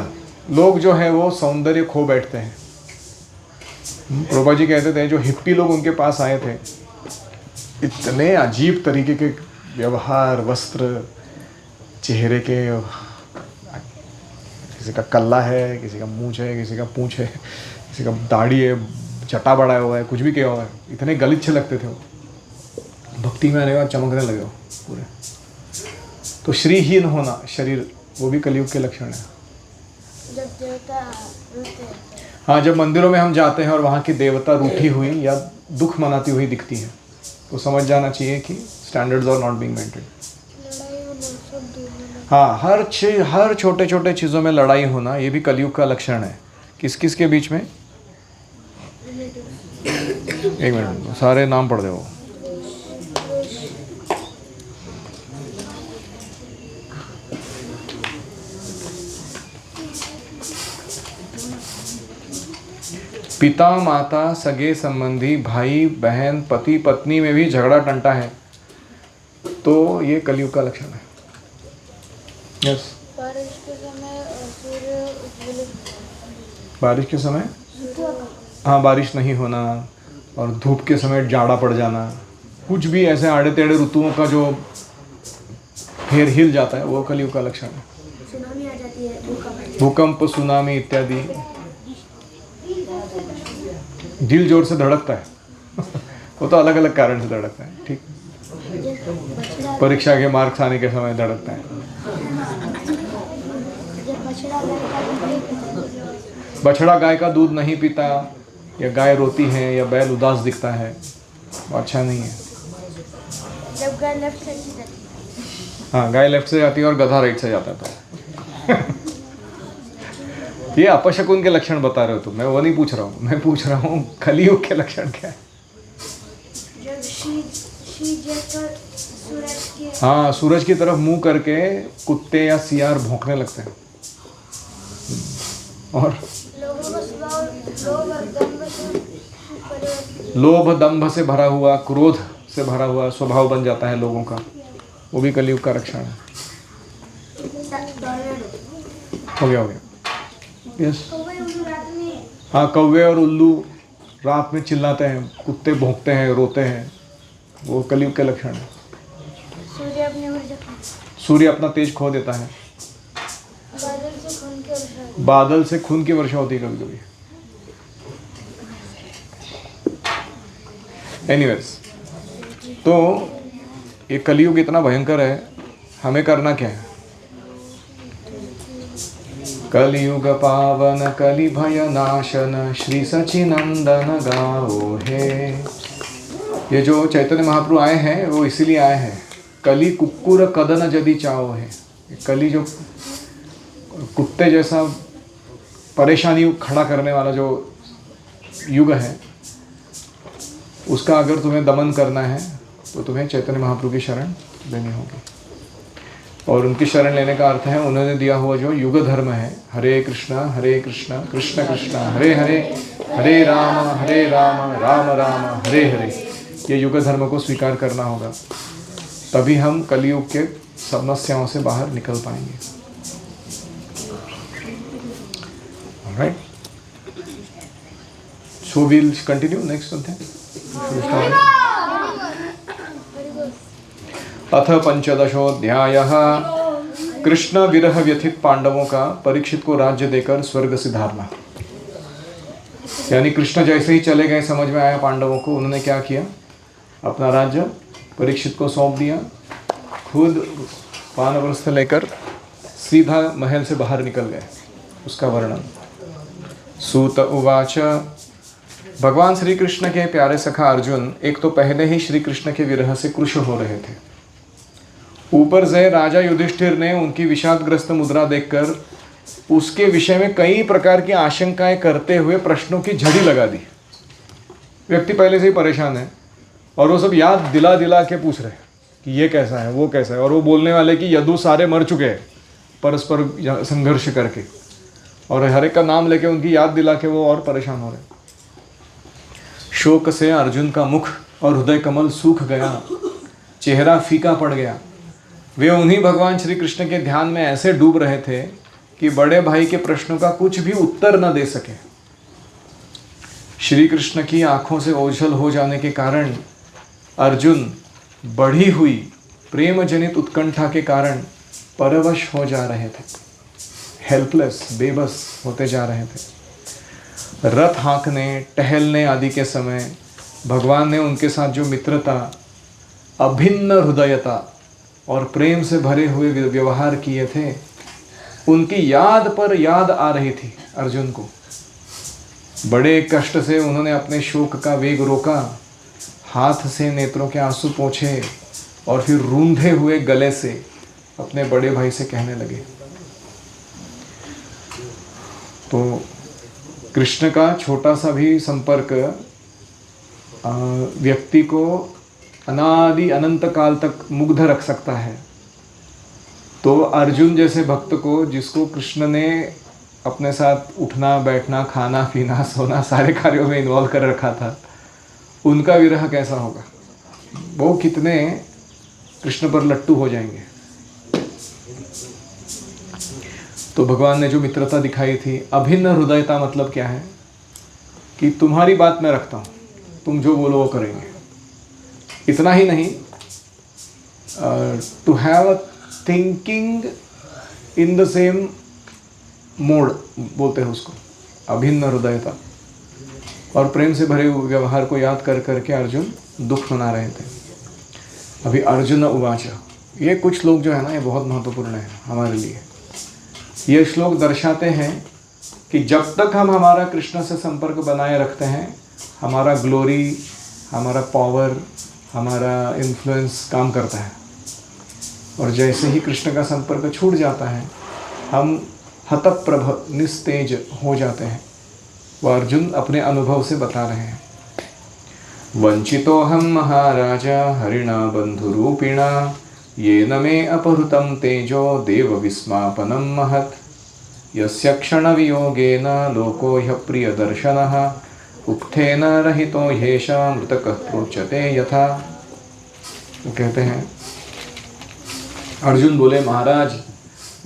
लोग जो है वो सौंदर्य खो बैठते हैं। प्रभा जी कहते थे जो हिप्पी लोग उनके पास आए थे, इतने अजीब तरीके के व्यवहार, वस्त्र, चेहरे के, किसी का कल्ला है, किसी का मूंछ है, किसी का पूंछ है, किसी का दाढ़ी है, चटा बढ़ाया हुआ है, कुछ भी किया हुआ है, इतने गलीचे लगते थे वो। भक्ति में आने के बाद चमकने लगे हो पूरे। तो श्रीहीन होना शरीर, वो भी कलियुग के लक्षण है। जब देवता रोते हैं हाँ, जब मंदिरों में हम जाते हैं और वहाँ की देवता रूठी हुई या दुख मनाती हुई दिखती है तो समझ जाना चाहिए कि standards are not being maintained. लड़ाई होना सब दूर होना। हाँ, हर छोटे छोटे चीज़ों में लड़ाई होना, ये भी कलियुग का लक्षण है। किस किस के बीच में? एक मिनट, सारे नाम पढ़ दो। पिता माता, सगे संबंधी, भाई बहन, पति पत्नी में भी झगड़ा टंटा है तो ये कलियुग का लक्षण है। यस, बारिश के समय सूर्य उज्ज्वलित, बारिश के समय, हाँ, बारिश नहीं होना और धूप के समय जाड़ा पड़ जाना, कुछ भी ऐसे आड़े टेढ़े ऋतुओं का जो फेर हिल जाता है वो कलियुग का लक्षण है। सुनामी आ जाती है, भूकंप, सुनामी इत्यादि। दिल जोर से धड़कता है वो तो अलग अलग कारण से धड़कता है, ठीक। परीक्षा के मार्क्स आने के समय धड़कता है। जब बछड़ा लड़का बछड़ा गाय का दूध नहीं पीता, या गाय रोती है, या बैल उदास दिखता है, वो अच्छा नहीं है। जब गाय लेफ्ट साइड से जाती है। हाँ, गाय लेफ्ट से जाती है और गधा राइट से जाता था। ये अपशकुन के लक्षण बता रहे हो तुम, मैं वो नहीं पूछ रहा हूँ, मैं पूछ रहा हूँ कलियुग के लक्षण क्या है। जब शीत जैसा सूरज के हाँ, सूरज की तरफ मुंह करके कुत्ते या सियार भौंकने लगते हैं। और लोगों का स्वभाव लोभ और दंभ से परिवर्तित लोभ दंभ से भरा हुआ, क्रोध से भरा हुआ स्वभाव बन जाता है लोगों का, वो भी कलियुग का लक्षण है। हो गया यस। रात में हाँ, कौवे और उल्लू रात में चिल्लाते हैं, कुत्ते भौंकते हैं, रोते हैं, वो कलियुग के लक्षण है। सूर्य अपनी ऊर्जा सूर्य अपना तेज खो देता है। बादल से खून के वर्षा बादल से खून की वर्षा होती है कभी कभी। एनीवेज, तो ये कलियुग इतना भयंकर है, हमें करना क्या है? कलियुग पावन कलि भय नाशन, श्री सचिनंदन गाओ है। ये जो चैतन्य महाप्रभु आए हैं वो इसीलिए आए हैं, कली कुक्कुर कदन यदि चाओ है। कली जो कुत्ते जैसा परेशानी खड़ा करने वाला जो युग है, उसका अगर तुम्हें दमन करना है तो तुम्हें चैतन्य महाप्रभु की शरण लेनी होगी। और उनकी शरण लेने का अर्थ है उन्होंने दिया हुआ जो युग धर्म है, हरे कृष्णा कृष्ण कृष्ण हरे हरे, हरे राम राम राम हरे हरे, ये युग धर्म को स्वीकार करना होगा, तभी हम कलियुग के समस्याओं से बाहर निकल पाएंगे। Alright. So we'll continue next one. अथ पंचदशोऽध्यायः। कृष्ण विरह व्यथित पांडवों का परीक्षित को राज्य देकर स्वर्ग सिधारना। यानी कृष्ण जैसे ही चले गए, समझ में आया पांडवों को, उन्होंने क्या किया, अपना राज्य परीक्षित को सौंप दिया, खुद वानप्रस्थ लेकर सीधा महल से बाहर निकल गए। उसका वर्णन। सूत उवाच। भगवान श्री कृष्ण के प्यारे सखा अर्जुन एक तो पहले ही श्री कृष्ण के विरह से कृश हो रहे थे, ऊपर से राजा युधिष्ठिर ने उनकी विषादग्रस्त मुद्रा देखकर उसके विषय में कई प्रकार की आशंकाएं करते हुए प्रश्नों की झड़ी लगा दी। व्यक्ति पहले से ही परेशान है और वो सब याद दिला दिला के पूछ रहे कि ये कैसा है, वो कैसा है, और वो बोलने वाले कि यदु सारे मर चुके हैं परस्पर संघर्ष करके, और हर एक का नाम लेके उनकी याद दिला के वो और परेशान हो रहे। शोक से अर्जुन का मुख और हृदय कमल सूख गया, चेहरा फीका पड़ गया। वे उन्हीं भगवान श्री कृष्ण के ध्यान में ऐसे डूब रहे थे कि बड़े भाई के प्रश्नों का कुछ भी उत्तर न दे सके। श्री कृष्ण की आंखों से ओझल हो जाने के कारण अर्जुन बढ़ी हुई प्रेम जनित उत्कंठा के कारण परवश हो जा रहे थे, हेल्पलेस, बेबस होते जा रहे थे। रथ हाँकने, टहलने आदि के समय भगवान ने उनके साथ जो मित्रता, अभिन्न हृदयता और प्रेम से भरे हुए व्यवहार किए थे, उनकी याद पर याद आ रही थी अर्जुन को। बड़े कष्ट से उन्होंने अपने शोक का वेग रोका, हाथ से नेत्रों के आंसू पोंछे और फिर रूंधे हुए गले से अपने बड़े भाई से कहने लगे। तो कृष्ण का छोटा सा भी संपर्क व्यक्ति को अनादि अनंत काल तक मुग्ध रख सकता है। तो अर्जुन जैसे भक्त को, जिसको कृष्ण ने अपने साथ उठना बैठना खाना पीना सोना सारे कार्यों में इन्वॉल्व कर रखा था, उनका विरह कैसा होगा? वो कितने कृष्ण पर लट्टू हो जाएंगे। तो भगवान ने जो मित्रता दिखाई थी, अभिन्न हृदयता मतलब क्या है कि तुम्हारी बात मैं रखता हूँ, तुम जो बोलो वो करेंगे। इतना ही नहीं, to have a thinking in the same mode बोलते हैं उसको, अभिन्न हृदयता। और प्रेम से भरे हुए व्यवहार को याद कर करके अर्जुन दुख मना रहे थे। अभी अर्जुन उवाच, ये कुछ लोग जो है ना, ये बहुत महत्वपूर्ण है हमारे लिए। ये श्लोक दर्शाते हैं कि जब तक हम हमारा कृष्ण से संपर्क बनाए रखते हैं, हमारा ग्लोरी, हमारा पावर, हमारा इन्फ्लुएंस काम करता है। और जैसे ही कृष्ण का संपर्क छूट जाता है, हम हतप्रभ, निस्तेज हो जाते हैं। वह अर्जुन अपने अनुभव से बता रहे हैं। वंचितोऽहं महाराजा हरिणा बंधुरूपिणा येन मे अपहृतं तेजो देवविस्मापनं महत् यस्य क्षणवियोगेन लोको ह्यप्रियदर्शनः उक्थेन रहितो ह्येषा मृतकः प्रोच्यते यथा। तो कहते हैं, अर्जुन बोले, महाराज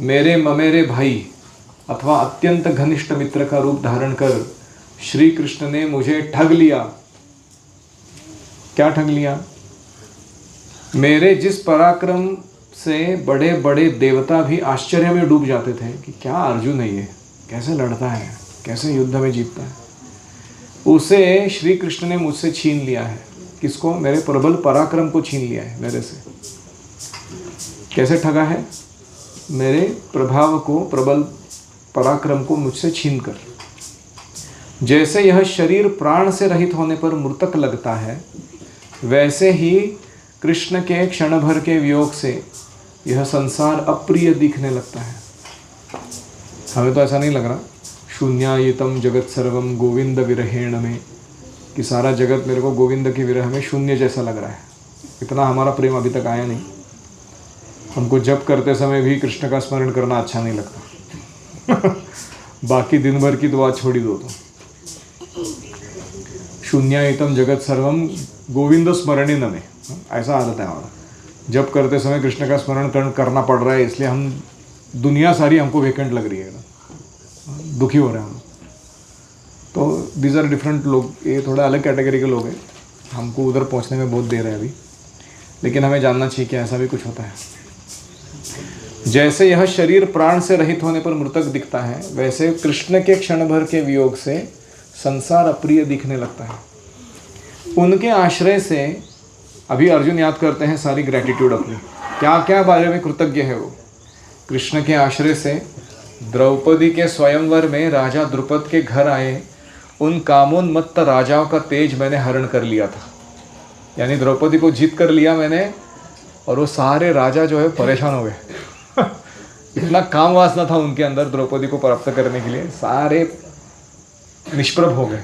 मेरे ममेरे भाई अथवा अत्यंत घनिष्ठ मित्र का रूप धारण कर श्री कृष्ण ने मुझे ठग लिया। क्या ठग लिया? मेरे जिस पराक्रम से बड़े बड़े देवता भी आश्चर्य में डूब जाते थे कि क्या अर्जुन है ये, कैसे लड़ता है, कैसे युद्ध में जीतता है, उसे श्री कृष्ण ने मुझसे छीन लिया है। किसको? मेरे प्रबल पराक्रम को छीन लिया है मेरे से। कैसे ठगा है? मेरे प्रभाव को, प्रबल पराक्रम को मुझसे छीन कर। जैसे यह शरीर प्राण से रहित होने पर मृतक लगता है, वैसे ही कृष्ण के क्षण भर के वियोग से यह संसार अप्रिय दिखने लगता है। हमें तो ऐसा नहीं लग रहा, शून्यायितम जगत सर्वम गोविंद विरहेण में, कि सारा जगत मेरे को गोविंद के विरह में शून्य जैसा लग रहा है। इतना हमारा प्रेम अभी तक आया नहीं। हमको जप करते समय भी कृष्ण का स्मरण करना अच्छा नहीं लगता। बाकी दिन भर की दुआ छोड़ी दो तो। शून्यायितम जगत सर्वम गोविंद स्मरणेन में, ऐसा आदत है हमारा। जप करते समय कृष्ण का स्मरण करना पड़ रहा है, इसलिए हम, दुनिया सारी हमको वेकेंट लग रही है, दुखी हो रहे हैं हम। तो दीज आर डिफरेंट लोग, ये थोड़ा अलग कैटेगरी के लोग हैं। हमको उधर पहुंचने में बहुत देर है अभी, लेकिन हमें जानना चाहिए कि ऐसा भी कुछ होता है। जैसे यह शरीर प्राण से रहित होने पर मृतक दिखता है, वैसे कृष्ण के क्षण भर के वियोग से संसार अप्रिय दिखने लगता है। उनके आश्रय से, अभी अर्जुन याद करते हैं सारी ग्रैटिट्यूड अपनी, क्या क्या बारे में कृतज्ञ है वो। कृष्ण के आश्रय से द्रौपदी के स्वयंवर में राजा द्रुपद के घर आए उन कामोन्मत्त राजाओं का तेज मैंने हरण कर लिया था। यानी द्रौपदी को जीत कर लिया मैंने, और वो सारे राजा जो है परेशान हो गए। इतना काम वासना था उनके अंदर द्रौपदी को प्राप्त करने के लिए, सारे निष्प्रभ हो गए।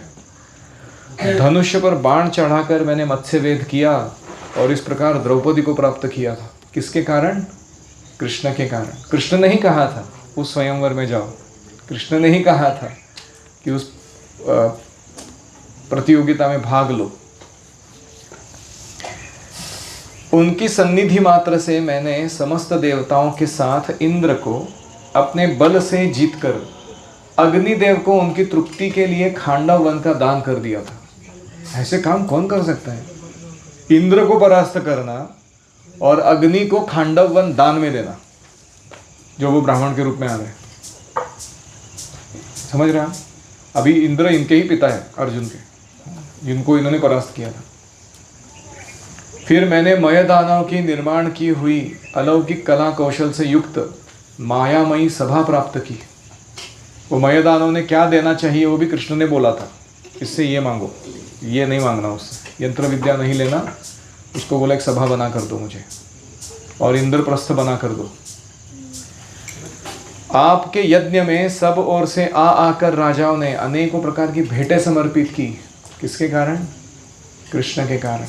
धनुष्य पर बाण चढ़ाकर मैंने मत्स्यवेद किया और इस प्रकार द्रौपदी को प्राप्त किया था। किसके कारण? कृष्ण के कारण। कृष्ण ने ही कहा था उस स्वयंवर में जाओ, कृष्ण ने ही कहा था कि उस प्रतियोगिता में भाग लो। उनकी सन्निधि मात्र से मैंने समस्त देवताओं के साथ इंद्र को अपने बल से जीतकर अग्निदेव को उनकी तृप्ति के लिए खांडव वन का दान कर दिया था। ऐसे काम कौन कर सकता है? इंद्र को परास्त करना और अग्नि को खांडव वन दान में देना, जो वो ब्राह्मण के रूप में आ रहे हैं। समझ रहे हैं? अभी इंद्र इनके ही पिता है, अर्जुन के, जिनको इन्होंने परास्त किया था। फिर मैंने मय दानव की निर्माण की हुई अलौकिक कला कौशल से युक्त मायामयी सभा प्राप्त की। वो मय दानव ने क्या देना चाहिए वो भी कृष्ण ने बोला था, इससे ये मांगो, ये नहीं मांगना उससे, यंत्र विद्या नहीं लेना। उसको बोला एक सभा बना कर दो मुझे और इंद्रप्रस्थ बना कर दो। आपके यज्ञ में सब ओर से आकर राजाओं ने अनेकों प्रकार की भेंटें समर्पित की। किसके कारण? कृष्ण के कारण।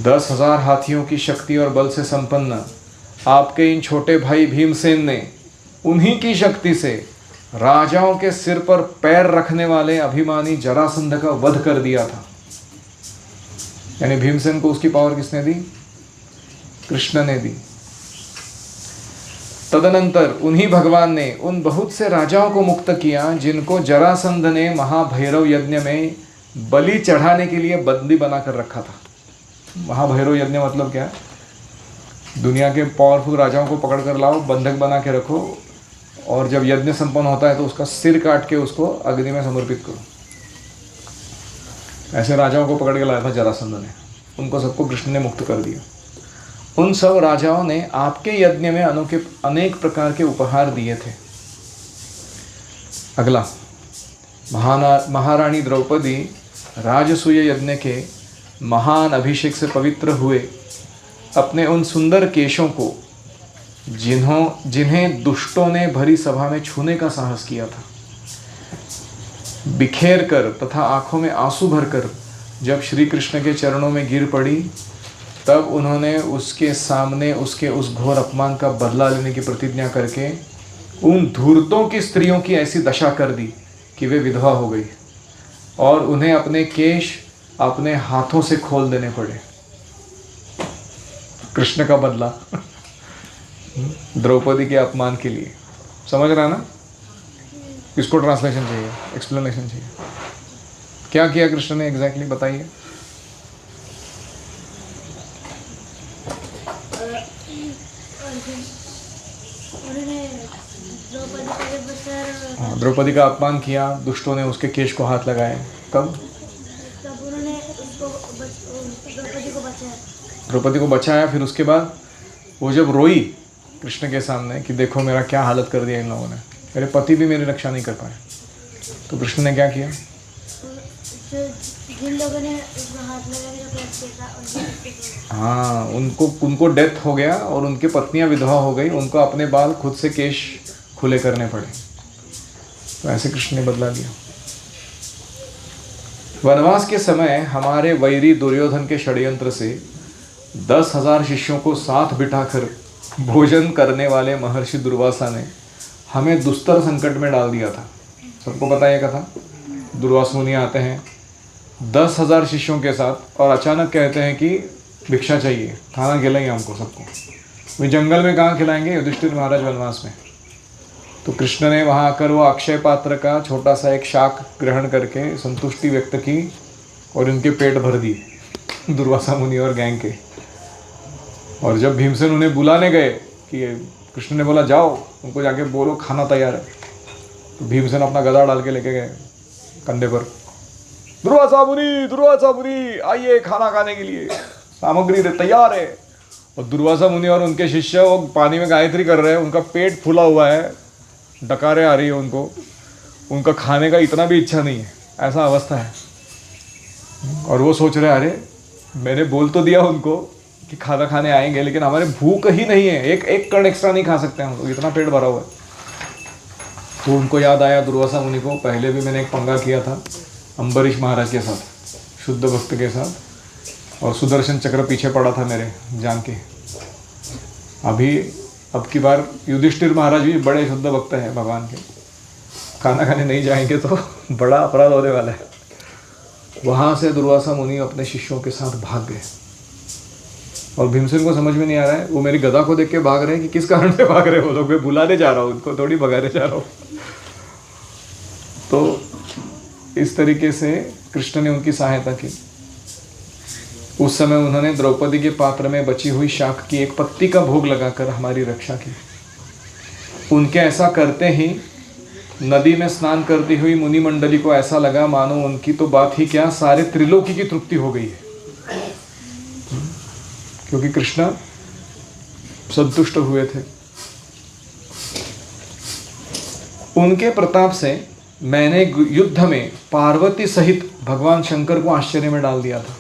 10,000 हाथियों की शक्ति और बल से संपन्न आपके इन छोटे भाई भीमसेन ने उन्हीं की शक्ति से राजाओं के सिर पर पैर रखने वाले अभिमानी जरासंध का वध कर दिया था। यानी भीमसेन को उसकी पावर किसने दी? कृष्ण ने दी। तदनंतर उन्हीं भगवान ने उन बहुत से राजाओं को मुक्त किया जिनको जरासंध ने महाभैरव यज्ञ में बलि चढ़ाने के लिए बंदी बनाकर रखा था। महाभैरव यज्ञ मतलब क्या? दुनिया के पावरफुल राजाओं को पकड़ कर लाओ, बंधक बना के रखो, और जब यज्ञ संपन्न होता है तो उसका सिर काट के उसको अग्नि में समर्पित करो। ऐसे राजाओं को पकड़ के लाया था जरासंध ने, उनको सबको कृष्ण ने मुक्त कर दिया। उन सब राजाओं ने आपके यज्ञ में अनेक प्रकार के उपहार दिए थे। अगला, महारानी द्रौपदी राजसूय यज्ञ के महान अभिषेक से पवित्र हुए अपने उन सुंदर केशों को जिन्हें दुष्टों ने भरी सभा में छूने का साहस किया था, बिखेर कर तथा आंखों में आंसू भरकर जब श्री कृष्ण के चरणों में गिर पड़ी, तब उन्होंने उसके सामने उसके उस घोर अपमान का बदला लेने की प्रतिज्ञा करके उन धूर्तों की स्त्रियों की ऐसी दशा कर दी कि वे विधवा हो गई और उन्हें अपने केश अपने हाथों से खोल देने पड़े। कृष्ण का बदला द्रौपदी के अपमान के लिए। समझ रहा ना? इसको ट्रांसलेशन चाहिए, एक्सप्लेनेशन चाहिए। क्या किया कृष्ण ने एग्जैक्टली बताइए। द्रौपदी का अपमान किया, दुष्टों ने उसके केश को हाथ लगाए। कब? तब उन्होंने द्रौपदी को बचाया। फिर उसके बाद वो जब रोई कृष्ण के सामने कि देखो मेरा क्या हालत कर दिया इन लोगों ने, मेरे पति भी मेरी रक्षा नहीं कर पाए, तो कृष्ण ने क्या किया? जिन लोगों ने हाथ लगाया, हाँ, उनको डेथ हो गया और उनकी पत्नियां विधवा हो गई, उनको अपने बाल खुद से केश खुले करने पड़े। तो ऐसे कृष्ण ने बदला लिया। वनवास के समय हमारे वैरी दुर्योधन के षड्यंत्र से 10,000 शिष्यों को साथ बिठाकर भोजन करने वाले महर्षि दुर्वासा ने हमें दुस्तर संकट में डाल दिया था। सबको पता है कथा? दुर्वासा मुनि आते हैं 10,000 शिष्यों के साथ और अचानक कहते हैं कि भिक्षा चाहिए, खाना खिलाइए हमको सबको। वे जंगल में कहाँ खिलाएंगे? युधिष्ठिर महाराज वनवास में। तो कृष्ण ने वहाँ आकर वो अक्षय पात्र का छोटा सा एक शाक ग्रहण करके संतुष्टि व्यक्त की और उनके पेट भर दिए दुर्वासा मुनि और गैंग के। और जब भीमसेन उन्हें बुलाने गए कि कृष्ण ने बोला जाओ उनको जाके बोलो खाना तैयार है, तो भीमसेन अपना गदा डाल के लेके गए कंधे पर। दुर्वासा मुनि आइए खाना खाने के लिए, सामग्री तैयार है। और दुर्वासा मुनि और उनके शिष्य वो पानी में गायत्री कर रहे हैं, उनका पेट फूला हुआ है, डकारें आ रही है उनको, उनका खाने का इतना भी इच्छा नहीं है, ऐसा अवस्था है। और वो सोच रहे अरे मैंने बोल तो दिया उनको कि खाना खाने आएंगे, लेकिन हमारे भूख ही नहीं है, एक कण एक्स्ट्रा नहीं खा सकते हम लोग, इतना पेट भरा हुआ है। तो उनको याद आया दुर्वासा मुनि को, पहले भी मैंने एक पंगा किया था अम्बरीश महाराज के साथ, शुद्ध भक्त के साथ, और सुदर्शन चक्र पीछे पड़ा था मेरे जान के। अब की बार युधिष्ठिर महाराज भी बड़े शुद्ध भक्त हैं भगवान के, खाना खाने नहीं जाएंगे तो बड़ा अपराध होने वाला है। वहाँ से दुर्वासा मुनि अपने शिष्यों के साथ भाग गए और भीमसेन को समझ में नहीं आ रहा है, वो मेरी गदा को देख के भाग रहे हैं कि किस कारण से भाग रहे हो लोग, मैं बुलाने जा रहा हूँ उनको, थोड़ी भगाने जा रहा हूँ। तो इस तरीके से कृष्ण ने उनकी सहायता की। उस समय उन्होंने द्रौपदी के पात्र में बची हुई शाक की एक पत्ती का भोग लगाकर हमारी रक्षा की। उनके ऐसा करते ही नदी में स्नान करती हुई मुनि मंडली को ऐसा लगा मानो उनकी तो बात ही क्या, सारे त्रिलोकी की तृप्ति हो गई है, क्योंकि कृष्ण संतुष्ट हुए थे। उनके प्रताप से मैंने युद्ध में पार्वती सहित भगवान शंकर को आश्चर्य में डाल दिया था।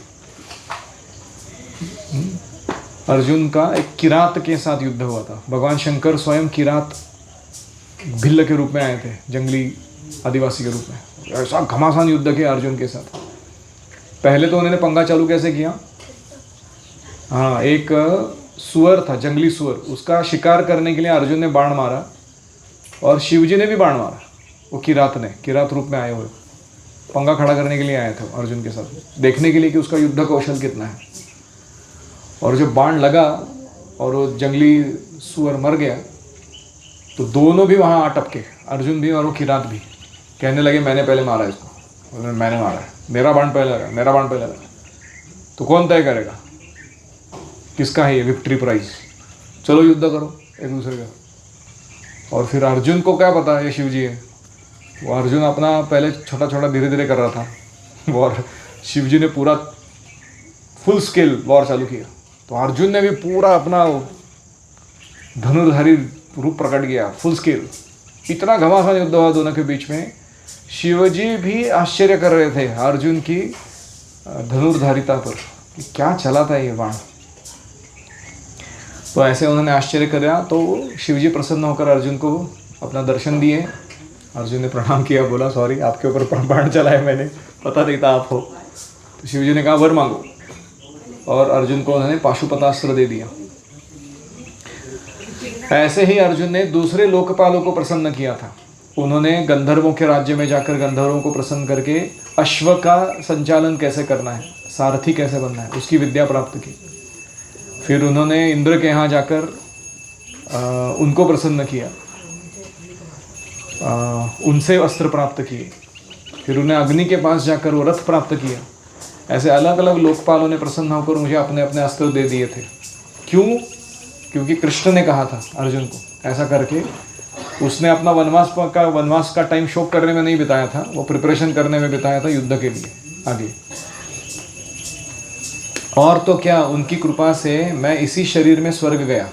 अर्जुन का एक किरात के साथ युद्ध हुआ था। भगवान शंकर स्वयं किरात भिल्ल के रूप में आए थे, जंगली आदिवासी के रूप में। ऐसा घमासान युद्ध किया अर्जुन के साथ। पहले तो उन्होंने पंगा चालू कैसे किया? हाँ, एक सुअर था, जंगली सुअर, उसका शिकार करने के लिए अर्जुन ने बाण मारा और शिवजी ने भी बाण मारा। वो किरात रूप में आए हुए पंगा खड़ा करने के लिए आए थे अर्जुन के साथ, देखने के लिए कि उसका युद्ध कौशल कितना है। और जब बाण लगा और वो जंगली सुअर मर गया, तो दोनों भी वहाँ आ टपके, अर्जुन भी और वो किरात भी, कहने लगे मैंने पहले मारा इसको, मैंने मारा है, मेरा बाण पहले लगा। तो कौन तय करेगा किसका है ये विक्ट्री प्राइज? चलो युद्ध करो एक दूसरे का। और फिर अर्जुन को क्या पता ये शिवजी है, वो अर्जुन अपना पहले छोटा छोटा धीरे धीरे कर रहा था, और शिवजी ने पूरा फुल स्केल वॉर चालू किया। तो अर्जुन ने भी पूरा अपना धनुर्धारी रूप प्रकट किया, फुल स्केल, इतना घमासान युद्ध हुआ दोनों के बीच में। शिवजी भी आश्चर्य कर रहे थे अर्जुन की धनुर्धारिता पर कि क्या चला था ये बाण। तो ऐसे उन्होंने आश्चर्य किया तो शिवजी प्रसन्न होकर अर्जुन को अपना दर्शन दिए। अर्जुन ने प्रणाम किया, बोला सॉरी आपके ऊपर बाण चलाया मैंने, पता नहीं था आप हो। तो शिवजी ने कहा वर मांगो, और अर्जुन को उन्होंने पाशुपतास्त्र दे दिया। ऐसे ही अर्जुन ने दूसरे लोकपालों को प्रसन्न किया था। उन्होंने गंधर्वों के राज्य में जाकर गंधर्वों को प्रसन्न करके अश्व का संचालन कैसे करना है, सारथी कैसे बनना है, उसकी विद्या प्राप्त की। फिर उन्होंने इंद्र के यहाँ जाकर उनको प्रसन्न किया, उनसे अस्त्र प्राप्त किए। फिर उन्हें अग्नि के पास जाकर वो रथ प्राप्त किया। ऐसे अलग अलग लोकपालों ने प्रसन्न होकर मुझे अपने अपने अस्त्र दे दिए थे। क्यों? क्योंकि कृष्ण ने कहा था अर्जुन को ऐसा करके। उसने अपना वनवास का टाइम शोक करने में नहीं बिताया था, वो प्रिपरेशन करने में बिताया था युद्ध के लिए आगे। और तो क्या, उनकी कृपा से मैं इसी शरीर में स्वर्ग गया।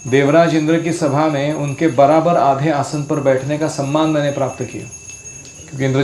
देवराज इंद्र की सभा में उनके बराबर आधे आसन पर बैठने का सम्मान मैंने प्राप्त किया, क्योंकि इंद्र